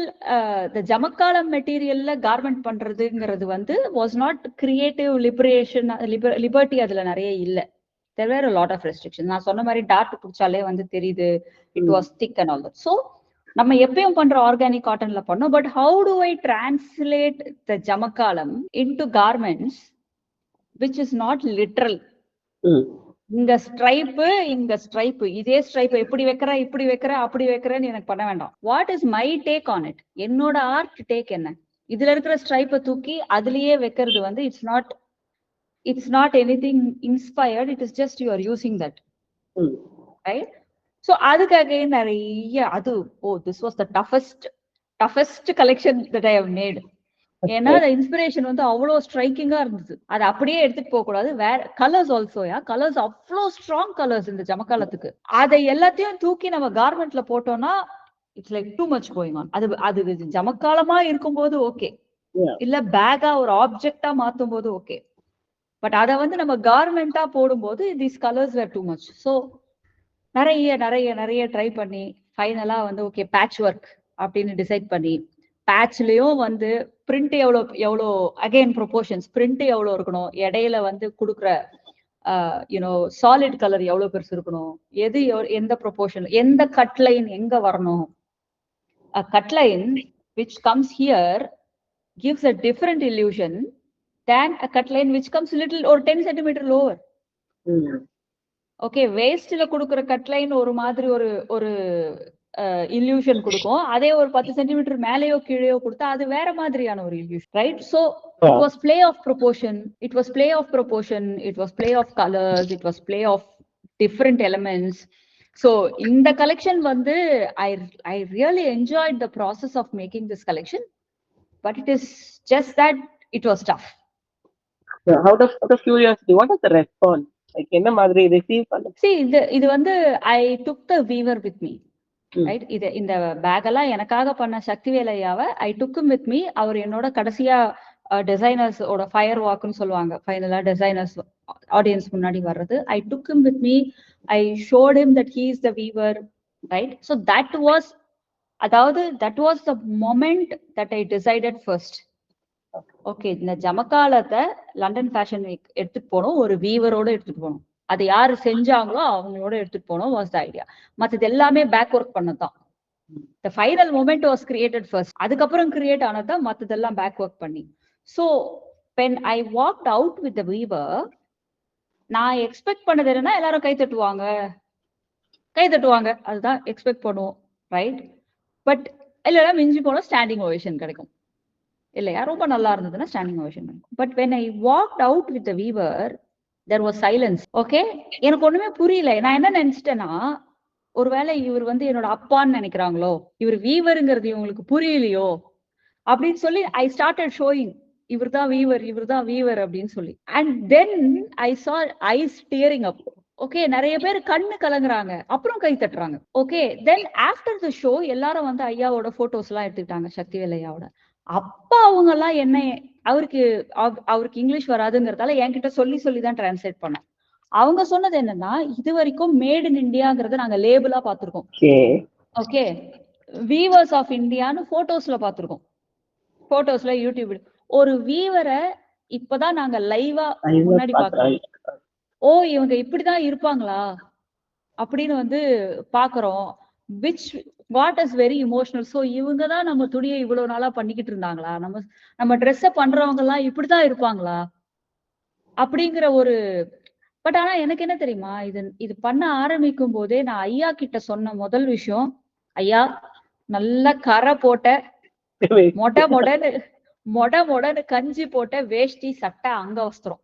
த ஜமக்காலம் மெட்டீரியல்ல கார்மெண்ட் பண்றதுங்கிறது வந்து was not creative liberation, liberty அதுல நிறைய இல்ல. there were a lot of restrictions. நான் சொன்ன மாதிரி டார்க் பிடிச்சாலே வந்து தெரியுது, it was thick and all that. So நம்ம எப்பயும் பண்ற ஆர்கானிக் காட்டன்ல பண்ணோம். But how to I translate the jamakkalam into garments which is not literal? இங்க ஸ்ட்ரைப்பு இதே ஸ்ட்ரைப் இப்படி வைக்கிற அப்படி வைக்கிறேன்னு எனக்கு பண்ண வேண்டாம். What is my take on it? என்னோட ஆர்ட் டேக் என்ன? இதுல இருக்கிற ஸ்ட்ரைப்பை தூக்கி அதுலயே வைக்கிறது வந்து it's not anything inspired, it is just you are using that, right? So அதுக்காக நிறைய this was the toughest collection that I have made. ஏன்னா இன்ஸ்பிரேஷன் வந்து அவ்வளவு ஸ்ட்ரைக்கிங்கா இருந்தது. அது அப்படியே எடுத்துட்டு போக கூடாது. வேற கலர்ஸ் ஆல்சோ, கலர்ஸ் அவ்வளோ ஸ்ட்ராங் கலர்ஸ் இந்த ஜமக்காலத்துக்கு. அதை எல்லாத்தையும் தூக்கி நம்ம கார்மெண்ட்ல போட்டோம்னா it's like too much going on. அது ஜமக்காலமா இருக்கும்போது ஓகே, இல்ல பேக்கா ஒரு ஆப்ஜெக்டா மாத்தும் போது ஓகே. பட் அதை வந்து நம்ம கார்மெண்டா போடும்போது these colours were too much. So நிறைய நிறைய நிறைய ட்ரை பண்ணி ஃபைனலா வந்து ஓகே பேட்ச் ஒர்க் அப்படின்னு டிசைட் பண்ணி, பேட்ச்லயும் வந்து பிரிண்ட் எவ்வளோ அகைன் ப்ரொபோர்ஷன்ஸ், பிரிண்ட் எவ்வளோ இருக்கணும், இடையில வந்து கொடுக்குற சாலிட் கலர் எவ்வளவு பெருசு இருக்கணும், எந்த ப்ரொபோர்ஷன், எந்த கட்லைன் எங்க வரணும். கட்லைன் which comes here gives a different illusion than a cut line which comes little or 10 centimeter lower. Okay, வேஸ்ட்ல கொடுக்குற கட் லைன் ஒரு மாதிரி ஒரு இல்யூஷன் கொடுக்கும். அதே ஒரு 10 சென்டிமீட்டர் மேலேயோ கீழேயோ கொடுத்தா அது வேற மாதிரியான ஒரு illusion, right? So it was play of proportion, it was play of colours, it was play of different elements. So இந்த கலெக்ஷன் வந்து I really enjoyed the process of making this collection. But it is just that it was tough. Out of curiosity, what is the response? Like என்ன மாதிரி receive பண்ண? See, இது வந்து I took the weaver with me, right? இந்த back எல்லாம் எனக்காக பண்ண சக்திவேல் ஐயாவை I took him with me. அவர் என்னோட கடைசியா டிசைனர்ஸ் ஓட ஃபயர் வாக்குன்னு சொல்லுவாங்க, ஃபைனலா டிசைனர்ஸ் ஆடியன்ஸ் முன்னாடி வர்றது. I took him with me. I showed him that he is the weaver, right? So that was the moment that I decided first. Okay, இந்த ஜமக்காலத்தை London fashion week எடுத்துட்டு போனோம், ஒரு வீவரோட எடுத்துட்டு போனோம். அது யாரு செஞ்சாங்களோ அவங்களோட எடுத்துட்டு போனோம் வாஸ் த ஐடியா. மற்றது எல்லாமே பேக் ஒர்க் பண்ணதான். The final moment was created first. அதுக்கப்புறம் கிரியேட் ஆனதான் மற்றதெல்லாம் பேக் ஒர்க் பண்ணி. So when I walked out with the weaver, நான் எக்ஸ்பெக்ட் பண்ணது என்னன்னா எல்லாரும் கை தட்டுவாங்க, அதுதான் எக்ஸ்பெக்ட் பண்ணுவோம், ரைட்? பட் இல்லைன்னா மிஞ்சி போனோம் ஸ்டாண்டிங் ஓவேஷன் கிடைக்கும் இல்லையா? ரொம்ப நல்லா இருந்ததுன்னா ஸ்டாண்டிங் ஓவேஷன் கிடைக்கும். But when I walked out with the weaver, there was silence. Okay, எனக்கு ஒண்ணுமே புரியல. நான் என்ன நினைச்சிட்டேன்னா, ஒருவேளை இவர் வந்து என்னோட அப்பான்னு நினைக்கிறாங்களோ, இவர் வீவருங்கிறது இவங்களுக்கு புரியலையோ அப்படின்னு சொல்லி ஐ ஸ்டார்டட் ஷோயிங் இவர் தான் வீவர் அப்படின்னு சொல்லி. அண்ட் தென் ஐ சா ஐஸ் டியரிங் அப். ஓகே, நிறைய பேர் கண்ணு கலங்குறாங்க, அப்புறம் கை தட்டுறாங்க. Okay, then after the show எல்லாரும் வந்து ஐயாவோட போட்டோஸ் எல்லாம் எடுத்துக்கிட்டாங்க, சக்திவேல் ஐயாவோட. அப்ப அவங்க எல்லாம் என்ன, அவருக்கு இங்கிலீஷ் வராதுங்கிறதால என்கிட்ட சொல்லிதான் டிரான்ஸ்லேட் பண்ணேன். அவங்க சொன்னது என்னன்னா, இது வரைக்கும் மேட் இன் இந்தியாங்கிறத நாங்க லேபிளா பாத்திருக்கோம். ஓகே, வீவர்ஸ் ஆஃப் இந்தியான்னு போட்டோஸ்ல பாத்திருக்கோம், போட்டோஸ்ல யூடியூப். ஒரு வீவரை இப்பதான் நாங்க லைவா முன்னாடி பாக்குறோம். ஓ, இவங்க இப்படிதான் இருப்பாங்களா அப்படின்னு வந்து பாக்குறோம். What is very emotional. So இவங்க தான் நம்ம துணியை இவ்வளவு நாளா பண்ணிக்கிட்டு இருந்தாங்களா, நம்ம ட்ரெஸ்ஸ பண்றவங்க எல்லாம் இப்படிதான் இருப்பாங்களா அப்படிங்கிற ஒரு. பட் ஆனா எனக்கு என்ன தெரியுமா, இது பண்ண ஆரம்பிக்கும் போதே நான் ஐயா கிட்ட சொன்ன முதல் விஷயம், ஐயா நல்ல கரை போட்ட மொட மொடன்னு கஞ்சி போட்ட வேஷ்டி சட்டை அங்க வஸ்திரம்,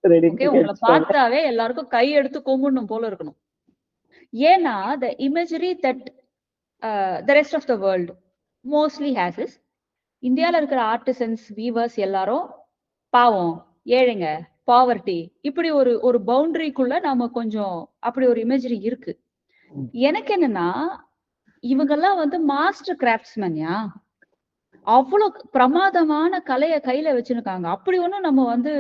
Ready ஓகே, to உங்களை get started. பார்த்தாவே எல்லாருக்கும் கை எடுத்து கும்பிடணும் போல இருக்கணும். ஏன்னா the imagery that the rest of the world mostly has is இந்தியால இருக்கிற ஆர்டிசன்ஸ் வீவர்ஸ் எல்லாரும் பாவம், ஏழைங்க, பாவர்ட்டி, இப்படி ஒரு ஒரு பவுண்டரிக்குள்ள நாம கொஞ்சம் அப்படி ஒரு இமேஜரி இருக்கு. எனக்கு என்னன்னா, இவங்கெல்லாம் வந்து மாஸ்டர் கிராஃப்ட்ஸ்மேன்யா, அவ்வளவு பிரமாதமான கலைய கையில வச்சிருக்காங்க. அப்படி ஒண்ணும் நம்ம வந்து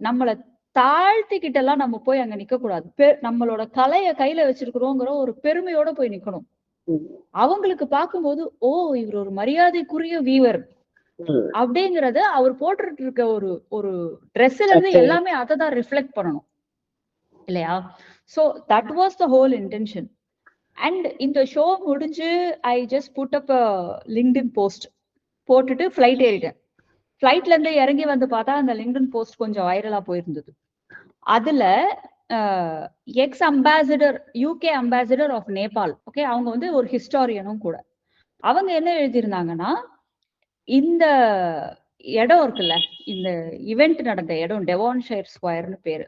நம்மள தாழ்த்திக்கிட்டு எல்லாம் நம்ம போய் அங்க நிக்க கூடாது. நம்மளோட கலைய கையில வச்சிருக்கிறோங்கிற ஒரு பெருமையோட போய் நிக்கணும். அவங்களுக்கு பார்க்கும்போது, ஓ, இவர் ஒரு மரியாதைக்குரிய வீவர் அப்படிங்கறது அவர் போட்டுட்டு இருக்க ஒரு ஒரு ட்ரெஸ்ல இருந்து எல்லாமே அததான் ரிஃப்ளெக்ட் பண்ணணும் இல்லையா? So that was the whole intention. And இந்த ஷோ முடிஞ்சு I just put up LinkedIn post போட்டுட்டு ஃபிளைட் ஏறிட்டேன். ஃபிளைட்ல இருந்து இறங்கி வந்து பார்த்தா அந்த லிங்க்டின் போஸ்ட் கொஞ்சம் வைரலா போயிருந்தது. அதுல ex ambassador, UK ambassador of Nepal, okay, அவங்க வந்து ஒரு ஹிஸ்டாரியனும் கூட. அவங்க என்ன எழுதியிருந்தாங்கன்னா, இந்த இடம் இருக்குல்ல, இந்த இவெண்ட் நடந்த இடம் டெவான்ஷயர் ஸ்கொயர்னு பேரு.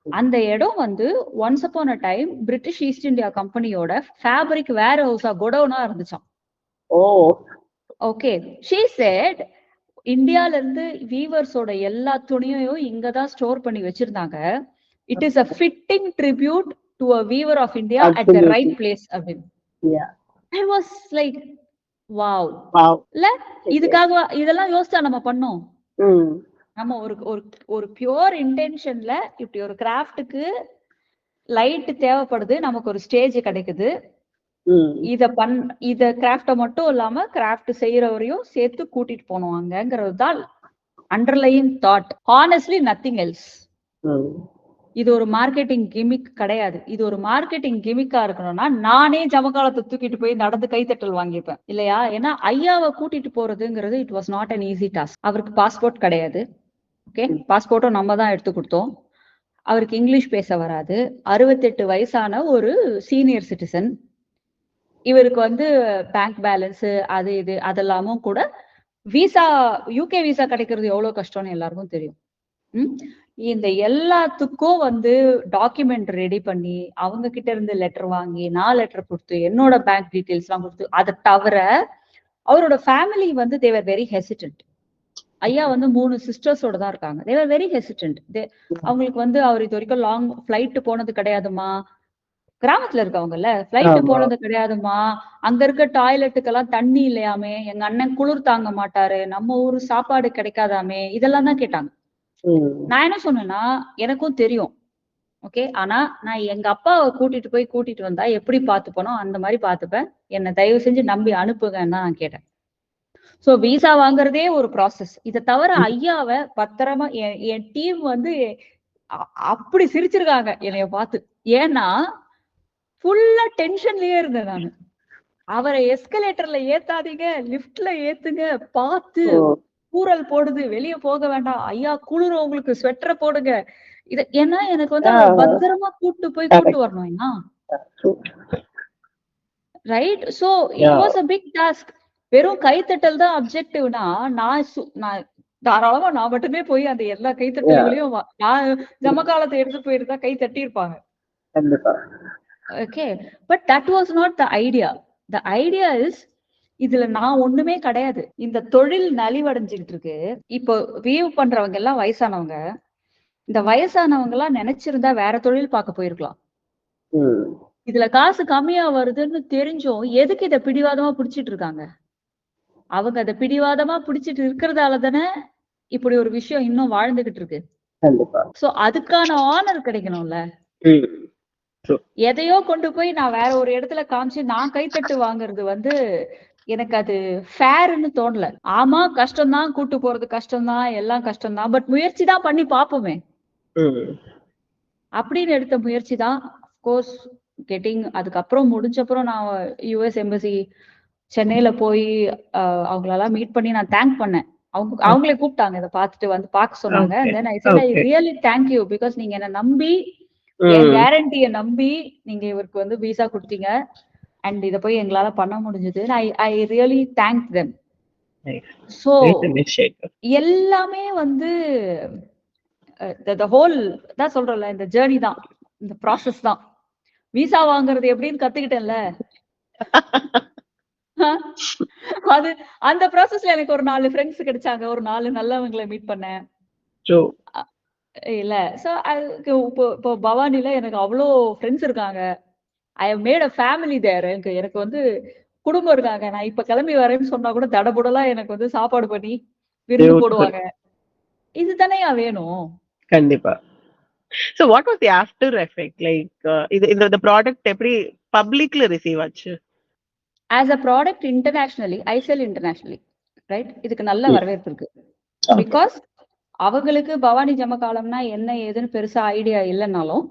அந்த இடம் வந்து once upon a time British East India கம்பெனியோட ஃபேப்ரிக் வேர் ஹவுஸா, குடோனா இருந்துச்சாம். ஓகே, ஷீ செட் இந்தியால இருந்து வீவர்ஸோட எல்லா துணியையும் இங்கதான் ஸ்டோர் பண்ணி வச்சிருந்தாங்க. It is a fitting tribute to a weaver of India at the right place அப்படின்னு. I was like, wow. இல்ல, இதுக்காக இதெல்லாம் யோசிச்சா நம்ம பண்ணோம். நம்ம ஒரு ஒரு பியூர் இன்டென்ஷன்ல இப்படி ஒரு கிராஃப்டுக்கு லைட் தேவைப்படுது, நமக்கு ஒரு ஸ்டேஜ் கிடைக்குது. இத கிராஃப்ட மட்டும் இல்லாம கிராஃப்ட் செய்யறவரையும் சேர்த்து கூட்டிட்டு போனோங்கிறது தான் underlying thought. Honestly nothing else. இது ஒரு மார்க்கெட்டிங் கிமிக் கிடையாது. இது ஒரு மார்க்கெட்டிங் கிமிக்கா இருக்கணும்னா நானே ஜமகாலத்தை தூக்கிட்டு போய் நடந்து கைத்தட்டல் வாங்கிப்பேன் இல்லையா? ஏன்னா ஐயாவை கூட்டிட்டு போறதுங்கிறது it was not an easy task. அவருக்கு பாஸ்போர்ட் கிடையாது. ஓகே, பாஸ்போர்ட்டும் நம்ம தான் எடுத்து கொடுத்தோம். அவருக்கு இங்கிலீஷ் பேச வராது. 68 வயசான ஒரு சீனியர் சிட்டிசன். இவருக்கு வந்து பேங்க் பேலன்ஸ் அது இது அதெல்லாமும் கூட, விசா, யூகே விசா கிடைக்கிறது எவ்வளவு கஷ்டம்னு எல்லாருக்கும் தெரியும். இந்த எல்லாத்துக்கும் வந்து டாக்குமெண்ட் ரெடி பண்ணி அவங்க கிட்ட இருந்து லெட்டர் வாங்கி நான் லெட்டர் கொடுத்து என்னோட பேங்க் டீடைல்ஸ் எல்லாம் கொடுத்து, அதை தவிர அவரோட ஃபேமிலி வந்து they were very hesitant. ஐயா வந்து 3 சிஸ்டர்ஸோட தான் இருக்காங்க. they were very hesitant. அவங்களுக்கு வந்து அவர் இது வரைக்கும் லாங் ஃபிளைட் போனது கிடையாதுமா, கிராமத்துல இருக்கவங்கல்ல, ஃபிளைட் போனது கிடையாதுமா, அங்க இருக்க டாய்லெட்டுக்கெல்லாம் தண்ணி இல்லையாமே, எங்க அண்ணன் குளிர் தாங்க மாட்டாரு, நம்ம ஊரு சாப்பாடு கிடைக்காதாமே, இதெல்லாம் தான் கேட்டாங்க. நான் என்ன சொன்னேன்னா, எனக்கும் தெரியும், ஓகே, ஆனா நான் எங்க அப்பாவை கூட்டிட்டு வந்தா எப்படி பாத்துப்பனோ அந்த மாதிரி பாத்துப்பேன், என்ன தயவு செஞ்சு நம்பி அனுப்புங்கன்னு தான் நான் கேட்டேன். சோ விசா வாங்குறதே ஒரு ப்ராசஸ். இதை தவிர ஐயாவை பத்திரமா என் டீம் வந்து அப்படி சிரிச்சிருக்காங்க என்னைய பார்த்து. ஏன்னா ஃபுல்லா டென்ஷன்லயே இருந்தேன் நானு. அவரை எஸ்கலேட்டர்ல ஏத்தாதீங்க, லிப்ட்ல ஏத்துங்க, பார்த்து கூறல் போடுது, வெளியே போக வேண்டாம், ஐயா குளிர் உங்களுக்கு ஸ்வெட்டரை போடுங்க. இது ஏன்னா எனக்கு வந்து பத்திரமா கூட்டு வரணும்னா, right? So it was a big task. வெறும் கைத்தட்டல் தான் அப்ஜெக்டிவ்னா, நான் தாராளமா நான் மட்டுமே போய் அந்த எல்லா கைத்தட்டல்களையும் நான் ஜமகாலத்தை எடுத்து போயிருந்தா கை தட்டி இருப்பாங்க. Okay, but that was not the idea. The idea is, இதுல நான் ஒண்ணுமே கிடையாது. இந்த தொழில் நலிவடைஞ்சுக்கிட்டு இருக்கு. இப்போ வீவ் பண்றவங்க எல்லாம் வயசானவங்க. இந்த வயசானவங்க எல்லாம் நினைச்சிருந்தா வேற தொழில் பார்க்க போயிருக்கலாம். இதுல காசு கம்மியா வருதுன்னு தெரிஞ்சும் எதுக்கு இதை பிடிவாதமா பிடிச்சிட்டு இருக்காங்க? அவங்க அதை பிடிவாதமா பிடிச்சிட்டு இருக்கிறதால தானே இப்படி ஒரு விஷயம் இன்னும் வாழ்ந்துகிட்டு இருக்கு. சோ அதுக்கான ஆனர் கிடைக்கணும்ல. எதையோ கொண்டு போய் நான் வேற ஒரு இடத்துல காமிச்சு நான் கைத்தட்டு வாங்குறது வந்து எனக்கு அது ஃபேர்னு தோணல. ஆமா, கஷ்டம்தான், கூட்டு போறது கஷ்டம்தான், எல்லாம் கஷ்டம்தான், பட் முயற்சி தான் பண்ணி பாப்போமே அப்படின்னு எடுத்த முயற்சி தான். கோர்ஸ் கெட்டிங், அதுக்கப்புறம் முடிஞ்சப்புறம் நான் யுஎஸ் எம்பசி சென்னையில போய் அவங்களெல்லாம் மீட் பண்ணி நான் தேங்க் பண்ணேன். அவங்களே கூப்பிட்டாங்க, இதை பார்த்துட்டு வந்து பார்க்க சொன்னாங்க. Then I said I really thank you, because நீங்க என்ன நம்பி, என் கேரண்டிய நம்பி நீங்க இவருக்கு வந்து விசா கொடுத்தீங்க, அண்ட் இத போய் எங்களால பண்ண முடிஞ்சது. ஐ ரியலி தேங்க் தெம். சோ எல்லாமே வந்து த ஹோல் தான் சொல்றேன்ல, இந்த ஜேர்னி தான், இந்த ப்ராசஸ் தான். விசா வாங்குறது எப்படின்னு கத்துக்கிட்டேன்ல. அது அந்த ப்ராசஸ்ல எனக்கு ஒரு 4 ஃப்ரெண்ட்ஸ் கிடைச்சாங்க. ஒரு 4 நல்லவங்கள மீட் பண்ணேன். True. இல்ல. சோ அதுக்கு இப்போ பவானில எனக்கு அவ்ளோ ஃப்ரெண்ட்ஸ் இருக்காங்க. I have made a family there. எனக்கு வந்து குடும்பம் இருக்காங்க. நான் இப்ப கிளம்பி வரேன்னு சொன்னா கூட தடபுடலா எனக்கு வந்து சாப்பாடு பண்ணி விருந்து Beautiful. போடுவாங்க. இது தானேயா வேணும். கண்டிப்பா. So what was the after effect? Like, the product எப்படி publicly receive ஆச்சு? As a product internationally, I sell internationally. Right? இதுக்கு நல்ல வரவேற்பு இருக்கு. Okay. பிகாஸ் அவங்களுக்கு பவானி ஜமகாலம்னா என்ன ஏதுன்னு பெருசா ஐடியா இல்லைன்னாலும்,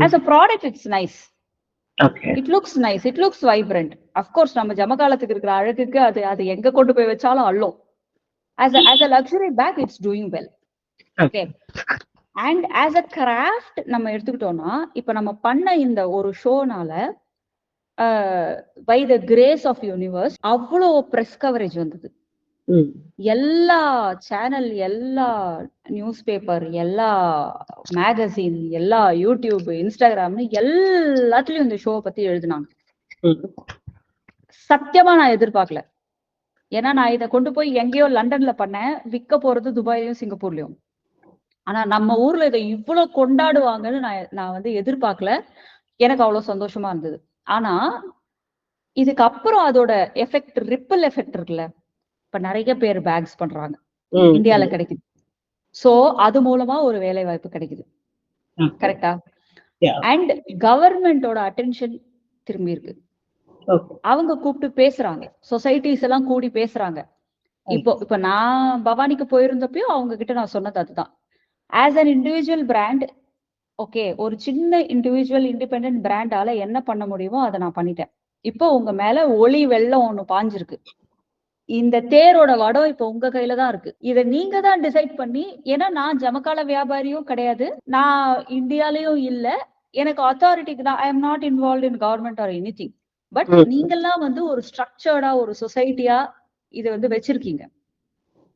as a product it's nice. Okay. It looks nice, it looks vibrant. Of course நம்ம ஜமகாலத்துக்கு இருக்கிற அழகுக்கு அது எங்க கொண்டு போய் வச்சாலும் அள்ளும். As a luxury bag it's doing well. Okay. And as a craft நம்ம எடுத்துக்கிட்டோம்னா, இப்ப நம்ம பண்ண இந்த ஒரு ஷோனால by the grace of universe அவ்வளோ பிரஸ் கவரேஜ் வந்தது. எல்லா சேனல், எல்லா நியூஸ் பேப்பர், எல்லா மேகசின், எல்லா யூடியூப், இன்ஸ்டாகிராம்னு எல்லாத்துலயும் இந்த ஷோ பத்தி எழுதினாங்க. சத்தியமா நான் எதிர்பார்க்கல. ஏன்னா நான் இதை கொண்டு போய் எங்கேயோ லண்டன்ல பண்ணேன், விற்க போறது துபாயிலையும் சிங்கப்பூர்லயும். ஆனா நம்ம ஊர்ல இதை இவ்வளவு கொண்டாடுவாங்கன்னு நான் வந்து எதிர்பார்க்கல. எனக்கு அவ்வளவு சந்தோஷமா இருந்தது. ஆனா இதுக்கு அப்புறம் அதோட எஃபெக்ட், ரிப்பிள் எஃபெக்ட் இருக்குல்ல. இப்ப நிறைய பேர் பேக்ஸ் பண்றாங்க, இந்தியால கிடைக்குது. சோ அது மூலமா ஒரு வேலை வாய்ப்பு கிடைக்குது. கரெக்டா? அண்ட் கவர்மெண்டோட அட்டென்ஷன் திரும்பி இருக்கு. அவங்க கூப்பிட்டு பேசுறாங்க, சொசைட்டிஸ் எல்லாம் கூடி பேசுறாங்க. இப்ப நான் பவானிக்கு போயிருந்தப்பயும் அவங்க கிட்ட நான் சொன்னது அதுதான். As an individual brand, okay, ஒரு சின்ன இண்டிவிஜுவல் இண்டிபெண்டன்ட் பிராண்டால என்ன பண்ண முடியுமோ அதை நான் பண்ணிட்டேன். இப்போ உங்க மேல ஒளி வெள்ளம் ஒண்ணு பாஞ்சிருக்கு. இந்த தேரோட வடம் இப்ப உங்க கையில தான் இருக்கு. இதை நீங்க தான் டிசைட் பண்ணி, ஏன்னா நான் ஜமக்கால வியாபாரியும் கிடையாது, நான் இந்தியாலயும் இல்ல, எனக்கு அத்தாரிட்டிக்கு தான், I am not involve in government or anything. But நீங்கெல்லாம் வந்து ஒரு ஸ்ட்ரக்சர்டா, ஒரு சொசைட்டியா இதை வந்து வச்சிருக்கீங்க.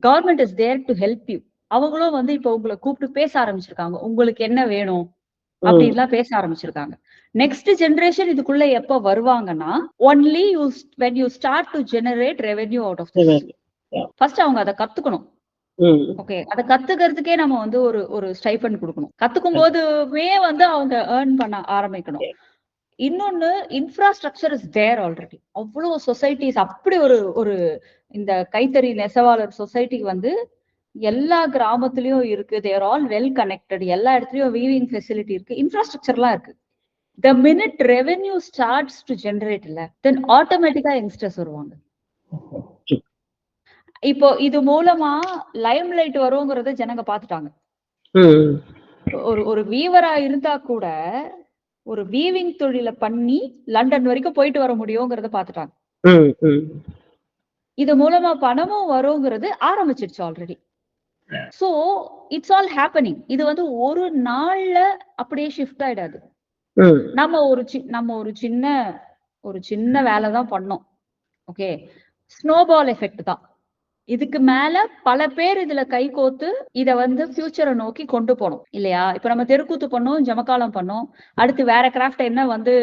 Government is there to help you. அவங்களும் வந்து இப்ப உங்களை கூப்பிட்டு பேச ஆரம்பிச்சிருக்காங்க, உங்களுக்கு என்ன வேணும் அப்படின்லாம் பேச ஆரம்பிச்சிருக்காங்க. நெக்ஸ்ட் ஜெனரேஷன் இதுக்குள்ள எப்ப வருவாங்கன்னா, only when you start to generate revenue out of this. First அவங்க அதை கத்துக்கணும். ஓகே, அதை கத்துக்கிறதுக்கே நம்ம வந்து ஒரு ஸ்டைபண்ட் கொடுக்கணும். கத்துக்கும் போதுமே வந்து அவங்க ஏர்ன் பண்ண ஆரம்பிக்கணும். இன்னொன்னு, இன்ஃப்ராஸ்ட்ரக்சர் இஸ் தேர் ஆல்ரெடி. அவ்வளவு சொசைட்டிஸ், அப்படி ஒரு இந்த கைத்தறி நெசவாளர் சொசைட்டி வந்து எல்லா கிராமத்திலயும் இருக்கு. தேர் ஆல் வெல் கனெக்டட். எல்லா இடத்துலயும் வீவிங் ஃபெசிலிட்டி இருக்கு, இன்ஃப்ராஸ்ட்ரக்சர்லாம் இருக்கு. த minute revenue starts to generate இல்ல, தென் ஆட்டோமேட்டிக்கா யங்ஸ்டர்ஸ் வருவாங்க. இப்போ இது மூலமா லைம் லைட் வருங்கிறத ஜனங்க பாத்துட்டாங்க. ஒரு வீவரா இருந்தா கூட ஒரு வீவிங் தொழில பண்ணி லண்டன் வரைக்கும் போயிட்டு வர முடியுங்கிறத பாத்துட்டாங்க. இது மூலமா பணமும் வருங்கிறது ஆரம்பிச்சிருச்சு already. So it's all happening. இது வந்து ஒரு நாள்ல அப்படியே ஷிஃப்ட் ஆயிடாது. நம்ம ஒரு சின்ன வேலை தான் பண்ணோம். ஓகே, ஸ்னோபால் எஃபெக்ட் தான். இதுக்கு மேல பல பேர் இதுல கை கோத்து இத வந்து ஃபியூச்சரை நோக்கி கொண்டு போனோம் இல்லையா? இப்ப நம்ம தெருக்கூத்து பண்ணோம், ஜமக்காலம் பண்ணோம், அடுத்து வேற கிராஃப்ட் என்ன வந்து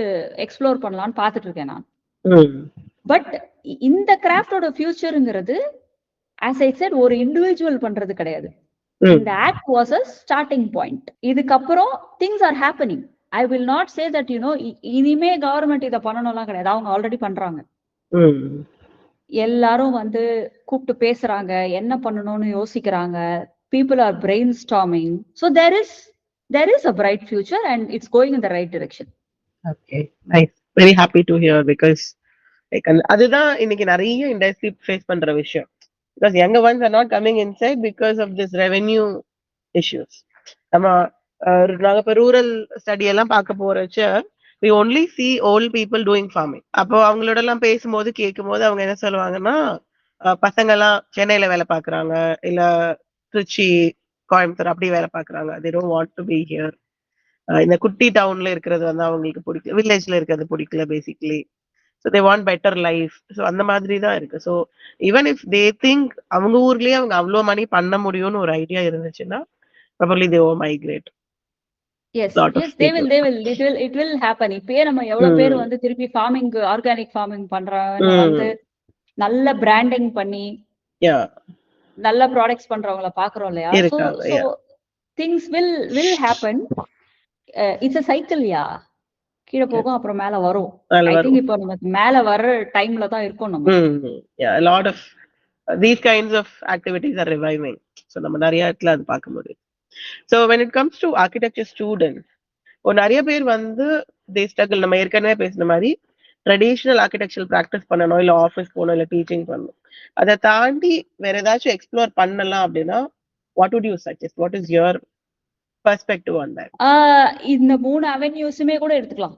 எக்ஸ்ப்ளோர் பண்ணலாம்னு பாத்துட்டு இருக்கேன் நான். பட் இந்த கிராஃப்டோட ஃபியூச்சருங்கிறது, as I said, ஒரு இண்டிவிஜுவல் பண்றது கிடையாது. இந்த act was a starting point. இதுக்கப்புறம் things are happening. I will not say that இனிமே கவர்மெண்ட் இத பண்ணணும்லாம் கிடையாது. அவங்க ஆல்ரெடி பண்றாங்க. எல்லாரும் வந்து கூப்பிட்டு பேசுறாங்க, என்ன பண்ணணும்னு யோசிக்கிறாங்க. People are brainstorming. So there is a bright future and it's going in the right direction. Okay, nice. Very happy to hear because like அதுதான் இன்னைக்கு நிறைய இண்டஸ்ட்ரி ஃபேஸ் பண்ற விஷயம். Because younger ones are not coming inside because of this revenue issues. நாங்க இப்ப rural study எல்லாம் பார்க்க போறச்ச we only see old people doing farming. அப்போ அவங்களோட எல்லாம் பேசும்போது கேட்கும்போது அவங்க என்ன சொல்லுவாங்கன்னா, பசங்க எல்லாம் சென்னையில வேலை பாக்குறாங்க, இல்ல திருச்சி, கோயம்புத்தூர் அப்படி வேலை பாக்குறாங்க. they don't want to be here. இந்த குட்டி டவுன்ல இருக்கிறது வந்து அவங்களுக்கு பிடிக்கல, வில்லேஜ்ல இருக்கிறது பிடிக்கல basically. So they want better life. So அந்த மாதிரி தான் இருக்கு. So even if they think அவங்க ஊர்லயே அவங்க அவ்வளோ மணி பண்ண முடியும்னு ஒரு ஐடியா இருந்துச்சுன்னா, Probably they will migrate. Yes, Lot of yes, they people. will. It will happen. இப்பயே நம்ம எவ்வளவு பேர் வந்து திருப்பி farming, organic farming பண்றவங்க வந்து நல்ல branding பண்ணி Yeah. நல்ல ப்ராடக்ட்ஸ் பண்றவங்கள பாக்குறோம் இல்லையா? So இருக்காங்க. so Yeah. things will happen. It's a cycle, yeah. கீழ போகும் அப்புறம் மேல வரும். மேல I think வரும். இப்போ நமக்கு மேல வர்ற டைம்ல தான் இருக்கோம் நம்ம. Yeah, a lot of these kinds of activities are reviving. So நம்ம நிறைய இடத்துல அது பார்க்க முடியும். So when it comes to architecture students, நிறைய பேர் வந்து they struggle. நம்ம ஏற்கனவே பேசின மாதிரி ட்ரெடிஷனல் ஆர்கிடெக்சரல் ப்ராக்டிஸ் பண்ணணும், இல்ல ஆஃபீஸ் போகணும், இல்ல டீச்சிங் பண்ணணும். அதை தாண்டி வேற ஏதாச்சும் எக்ஸ்ப்ளோர் பண்ணலாம் அப்படின்னா what would you suggest? What is your perspective on that? இந்த 3 அவென்யூஸுமே கூட எடுத்துக்கலாம்.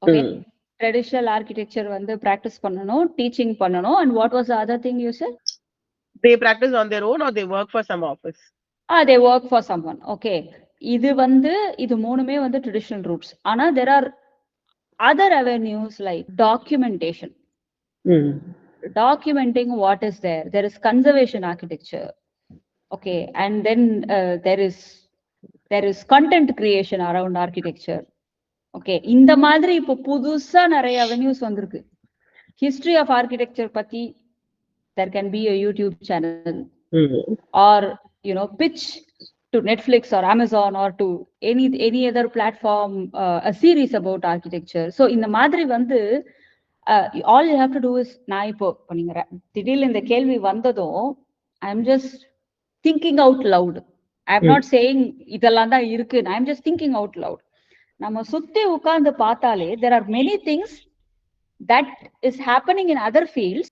ஓகே, ட்ரெடிஷனல் ஆர்கிடெக்சர் வந்து பிராக்டிஸ் பண்ணணும், டீச்சிங் பண்ணணும், and what was the other thing you said? They practice on their own or they work for some office? They work for someone. Okay, இது மூணுமே வந்து traditional roots. ஆனா there are other avenues like documentation. Documenting what is there. There is conservation architecture. Okay, and then there is content creation around architecture. Okay, இந்த மாதிரி இப்போ புதுசா நிறைய avenues வந்திருக்கு. History of architecture பத்தி there can be a YouTube channel, or pitch to Netflix or Amazon or to any other platform a series about architecture. So இந்த மாதிரி வந்து all you have to do is, நான் இப்போ நீங்க திடீர்னு இந்த கேள்வி வந்ததும் I am just thinking out loud. I am not saying இதெல்லாம் தான் இருக்கு. I am just thinking out loud. நம்ம சுத்தி உட்கார்ந்து பார்த்தாலே there are many things that is happening in other fields.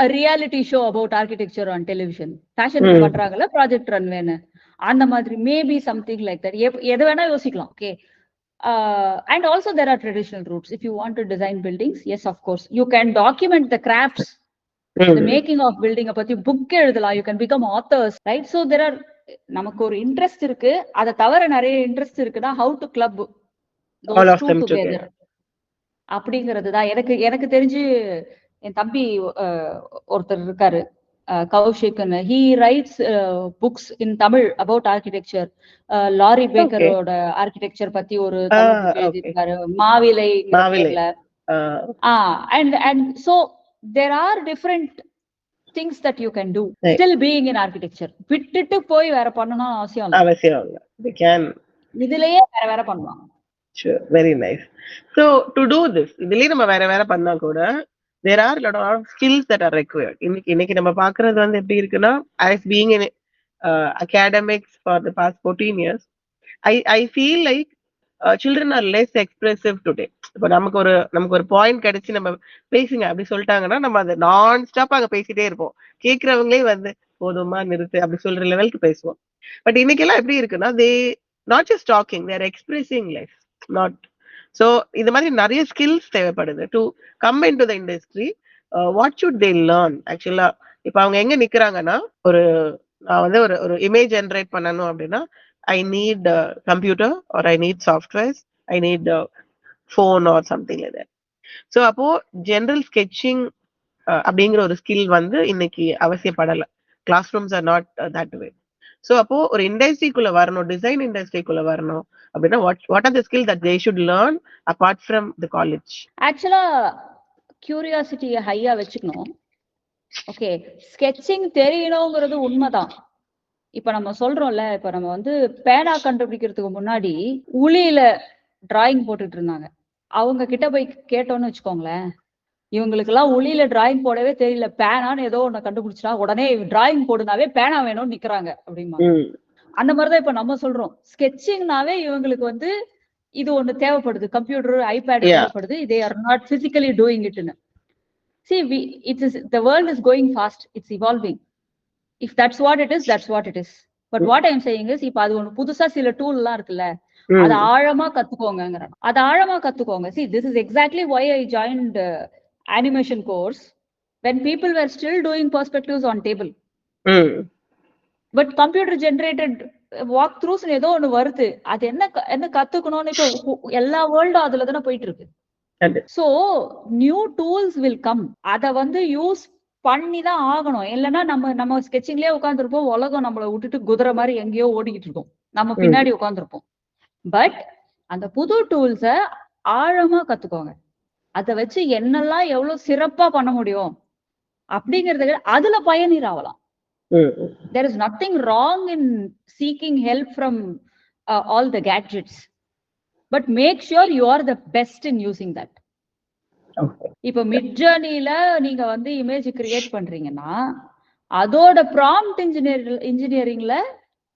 A reality show about architecture on television, fashion பண்றாங்கல project ரன்வேன்னு, அந்த மாதிரி maybe something like that. எது வேணா யோசிக்கலாம். Okay, and also there are traditional routes. If you want to design buildings, yes, of course you can document the crafts, the making of building பத்தி book எழுதலாம். You can become authors, right? So there are, நமக்கு ஒரு interest இருக்கு, அதை தவிர நிறைய interest இருக்குன்னா how to club those two together அப்படிங்கிறது தான். எனக்கு தெரிஞ்சு என் தம்பி ஒருத்தர் இருக்காரு, கௌஷிக்னு. he writes books in Tamil about architecture. Laurie பேக்கரோட ஆர்கிடெக்சர் பத்தி ஒரு தமிழ் புக் எழுதியிருக்காரு, மாவிலை. and so there are different things that you can do still being in architecture. விட்டுட்டு போய் வேற பண்ணனும் அவசியம் இல்ல. they can இதுலயே வேற பண்ணலாம். Sure, very nice. So to do this, இதுலயே நம்ம வேற பண்ணா கூட there are a lot of skills that are required. இன்னைக்கு நம்ம பார்க்கிறது வந்து எப்படி இருக்குன்னா, as being in academics for the past 14 years, I feel like children are less expressive today. இப்போ நமக்கு ஒரு பாயிண்ட் கிடைச்சு நம்ம பேசுங்க அப்படி சொல்லிட்டாங்கன்னா நம்ம அதை நான் ஸ்டாப் அங்க பேசிட்டே இருப்போம். கேட்கறவங்களே வந்து போதுமா நிறுத்து அப்படி சொல்ற லெவலுக்கு பேசுவோம். பட் இன்னைக்கெல்லாம் எப்படி இருக்குன்னா, they not just talking, they are expressing less. Not so இந்த மாதிரி நிறைய ஸ்கில்ஸ் தேவைப்படுது to come in to the industry. What should they learn? ஆக்சுவலா இப்ப அவங்க எங்க நிக்கிறாங்கன்னா, நான் வந்து ஒரு இமேஜ் ஜென்ரேட் பண்ணணும் அப்படின்னா I need computer or I need softwares, I need phone or something like that. So அப்போ ஜெனரல் ஸ்கெட்சிங் அப்படிங்கிற ஒரு ஸ்கில் வந்து இன்னைக்கு அவசியப்படலை. Classrooms are not that way. So அப்போ ஒரு இண்டஸ்ட்ரிக்குள்ள வரணும், டிசைன் இண்டஸ்ட்ரிக்குள்ள வரணும் அப்படின்னா what are the skill that they should learn apart from the college? ஆக்சுவலா கியூரியாசிட்டியை ஹையா வச்சுக்கணும். ஓகே, ஸ்கெட்சிங் தெரியணுங்கிறது உண்மைதான். இப்ப நம்ம சொல்றோம்ல, இப்ப நம்ம வந்து பேனா கண்டுபிடிக்கிறதுக்கு முன்னாடி உளியில டிராயிங் போட்டுட்டு இருந்தாங்க. அவங்க கிட்ட போய் கேட்டோம்னு வச்சுக்கோங்களேன், இவங்களுக்கு எல்லாம் உளியில டிராயிங் போடவே தெரியல, பேனான்னு ஏதோ ஒண்ணு கண்டுபிடிச்சா உடனே டிராயிங் போடுனாவே பேனா வேணும்னு நிக்கிறாங்க அப்படிமா. அந்த மாதிரிதான் இப்ப நம்ம சொல்றோம், ஸ்கெட்சிங்னாவே இவங்களுக்கு வந்து இது ஒண்ணு தேவைப்படுது, கம்ப்யூட்டர் ஐபேட் தேவைப்படுது, they are not physically doing it. See, the world is going fast, it's evolving. If that's what it is, that's what it is. But what I'm saying is, இப்ப அது ஒண்ணு புதுசா சில டூல் எல்லாம் இருக்குல்ல, அதை ஆழமா கத்துக்கோங்கிறேன். அதை ஆழமா கத்துக்கோங்க. See, this is exactly why I joined animation course when people were still doing perspectives on table. But computer generated walk throughs ஏதோ ஒண்ணு வருது, அது என்ன கத்துக்கணும்னு இப்ப எல்லா வேர்ல்டும் அதுல தானே போயிட்டு இருக்கு. So new tools will come. அத வந்து யூஸ் பண்ணிதான் ஆகணும். இல்லைன்னா நம்ம ஸ்கெட்சிங்லயே உட்காந்துருப்போம், உலகம் நம்மளை விட்டுட்டு குதிரை மாதிரி எங்கேயோ ஓடிக்கிட்டு இருக்கோம். நம்ம பின்னாடி உட்காந்துருப்போம். பட் அந்த புது டூல்ஸ ஆழமா கத்துக்கோங்க. அத வச்சு என்னெல்லாம் எவ்வளவு சிறப்பா பண்ண முடியும் அப்படிங்கறத விட அதுல பயனீர் ஆகலாம். There is nothing wrong in seeking help from all the gadgets, but make sure you are the best in using that. இப்ப மிட் ஜர்னில நீங்க வந்து இமேஜ் கிரியேட் பண்றீங்கன்னா அதோட ப்ராம்ப்ட் இன்ஜினியரிங்ல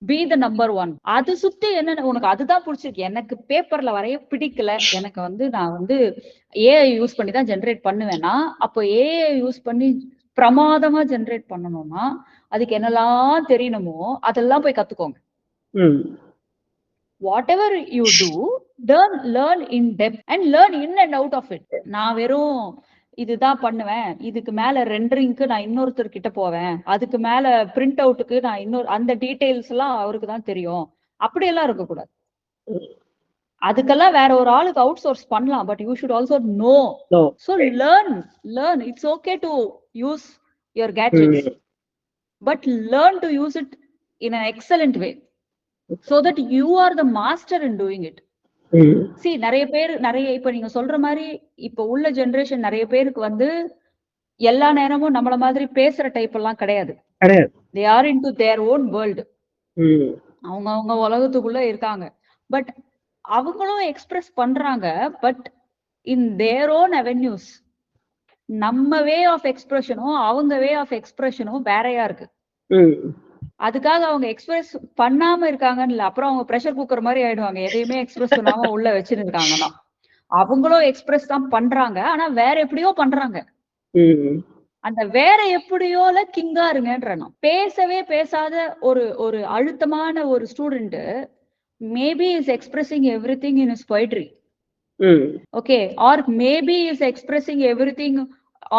பி த நம்பர் 1. அது சுத்தி என்ன உனக்கு அதுதான் பிடிச்சிருக்கு, எனக்கு பேப்பர்ல வரைய பிடிக்கல, எனக்கு வந்து நான் வந்து ஏஐ யூஸ் பண்ணி தான் ஜென்ரேட் பண்ணுவேன்னா அப்போ ஏஐ யூஸ் பண்ணி பிரமாதமா ஜென்ரேட் பண்ணணும்னா அதுக்கு என்னெல்லாம் தெரியணுமோ அதெல்லாம் போய் கத்துக்கோங்க. whatever you do, learn in depth and learn in and out of it. நான் வெறும் இதுதான் பண்ணுவேன், இதுக்கு மேல ரெண்டரிங்க்கு நான் இன்னொருத்தர் கிட்ட போவேன், அதுக்கு மேல பிரிண்ட் அவுட்டுக்கு நான் இன்னொரு அந்த டீடைல்ஸ் எல்லாம் அவருக்கு தான் தெரியும், அப்படியெல்லாம் இருக்கக்கூடாது. அதுக்கெல்லாம் வேற ஒரு ஆளுக்கு அவுட் சோர்ஸ் பண்ணலாம், but you should also know. So learn it's okay to use your gadgets, but learn to use it in an excellent way so that you are the master in doing it. See, நிறைய இப்ப நீங்க சொல்ற மாதிரி இப்ப உள்ள generation நிறைய பேருக்கு வந்து எல்லா நேரமும் நம்மள மாதிரி பேசுற டைப் எல்லாம் கிடையாது. they are into their own world. அவங்க உலகத்துக்குள்ள இருக்காங்க, பட் அவங்களும் எக்ஸ்பிரஸ் பண்றாங்க, but in their own avenues. நம்ம வே ஆஃப் எக்ஸ்பிரஷனும் அவங்க வே ஆஃப் எக்ஸ்பிரஷனும் வேறையா இருக்கு. அதுக்காக அவங்க எக்ஸ்பிரஸ் பண்ணாம இருக்காங்கன்னு இல்ல, அப்புறம் அவங்க ப்ரெஷர் குக்கர் மாதிரி ஆயிடுவாங்க, எதையுமே எக்ஸ்பிரஸ் பண்ணாம உள்ள வச்சிருக்காங்கன்னா. அவங்களும் எக்ஸ்பிரஸ் தான் பண்றாங்க, ஆனா வேற எப்படியோ பண்றாங்க. அந்த வேற எப்படியோல கிங்கா இருங்கன்றணும். பேசவே பேசாத ஒரு அழுத்தமான ஒரு student maybe is expressing everything in his poetry, okay, or maybe is expressing everything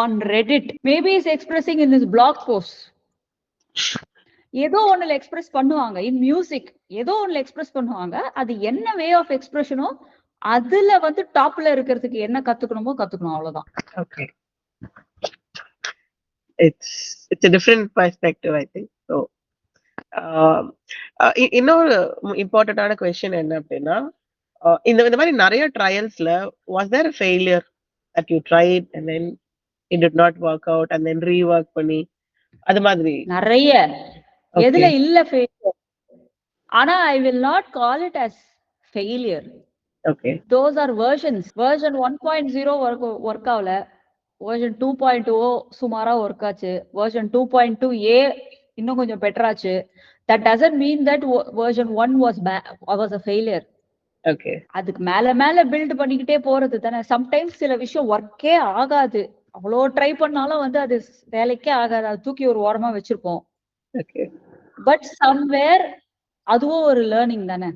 on Reddit, maybe is expressing in his blog post. ஏதோ ஒண்ணுல எக்ஸ்பிரஸ் பண்ணுவாங்க, இன் மியூசிக் ஏதோ ஒண்ணுல எக்ஸ்பிரஸ் பண்ணுவாங்க. அது என்ன வே ஆஃப் எக்ஸ்பிரஷனோ அதுல வந்து டாப்ல இருக்கிறதுக்கு என்ன கத்துக்கணுமோ கத்துக்கணும், அவ்வளவுதான். Okay, it's a different perspective, I think. So இன்னொரு இம்பார்ட்டன்டான क्वेश्चन என்ன அப்படின்னா, இந்த மாதிரி நிறைய ட்ரையல்ஸ்ல was there a failure that you tried and then it did not work out and then rework பண்ணி அது மாதிரி நிறைய எதுல இல்ல ஃபெயிலியர், ஆனா I will not call it as failure. Okay, those are versions. version 1.0 work ஆகல, version 2.0 சுமாரா work ஆச்சு, version 2.2a இன்னும் கொஞ்சம் பெட்டராச்சு. that doesn't mean that version 1 was a failure. Okay, அதுக்கு மேல மேல பில்ட் பண்ணிக்கிட்டே போறது தானே. சம்டைம்ஸ் சில விஷயம் ஒர்க்கே ஆகாது, அவ்வளோ ட்ரை பண்ணாலும் வந்து அது வேலைக்கே ஆகாது, அது தூக்கி ஒரு ஓரமா வச்சிருப்போம். பட் சம்வேர் அதுவும் ஒரு லேர்னிங் தானே.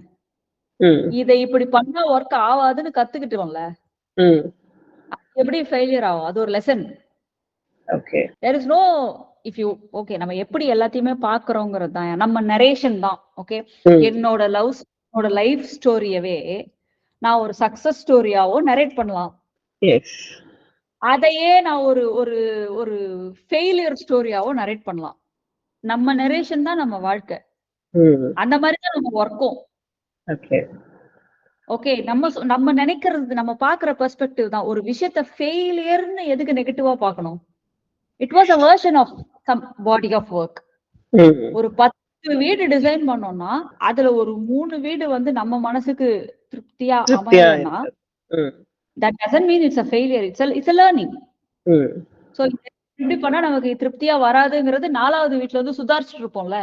இதை இப்படி பண்ணா ஒர்க் ஆகாதுன்னு கத்துக்கிட்டோம்ல, எப்படி ஃபெயிலியர் ஆகும், அது ஒரு lesson. Okay, there is no if you okay, நம்ம எப்படி எல்லாத்தையுமே பாக்குறோங்கிறது தான் நம்ம நரேஷன் தான். ஓகே, என்னோட லைஃப் ஸ்டோரியவே நான் ஒரு சக்சஸ் ஸ்டோரியாவோ நரேட் பண்ணலாம், அதையே நான் ஒரு ஃபெயிலியர் ஸ்டோரியாவோ நரேட் பண்ணலாம். நம்ம நரேஷன் தான் நம்ம வாழ்க்கை, அந்த மாதிரி தான் நம்ம ஒர்க்கும். ஓகே, நம்ம நினைக்கிறது, நம்ம பாக்குற பெர்ஸ்பெக்டிவ் தான். ஒரு விஷயத்த ஃபெயிலியர்னு எதுக்கு நெகட்டிவா பார்க்கணும்? It was a version of some body of work. ஒரு 10 வீடு டிசைன் பண்ணோம்னா அதுல ஒரு 3 வீடு வந்து நம்ம மனசுக்கு திருப்தியா அமையலன்னா that doesn't mean it's a failure, it's a learning. So இப்படி பண்ணா நமக்கு திருப்தியா வராதுங்கிறது 4வது வீட்ல வந்து சுதாரிச்சுட்டு இருப்போம்ல,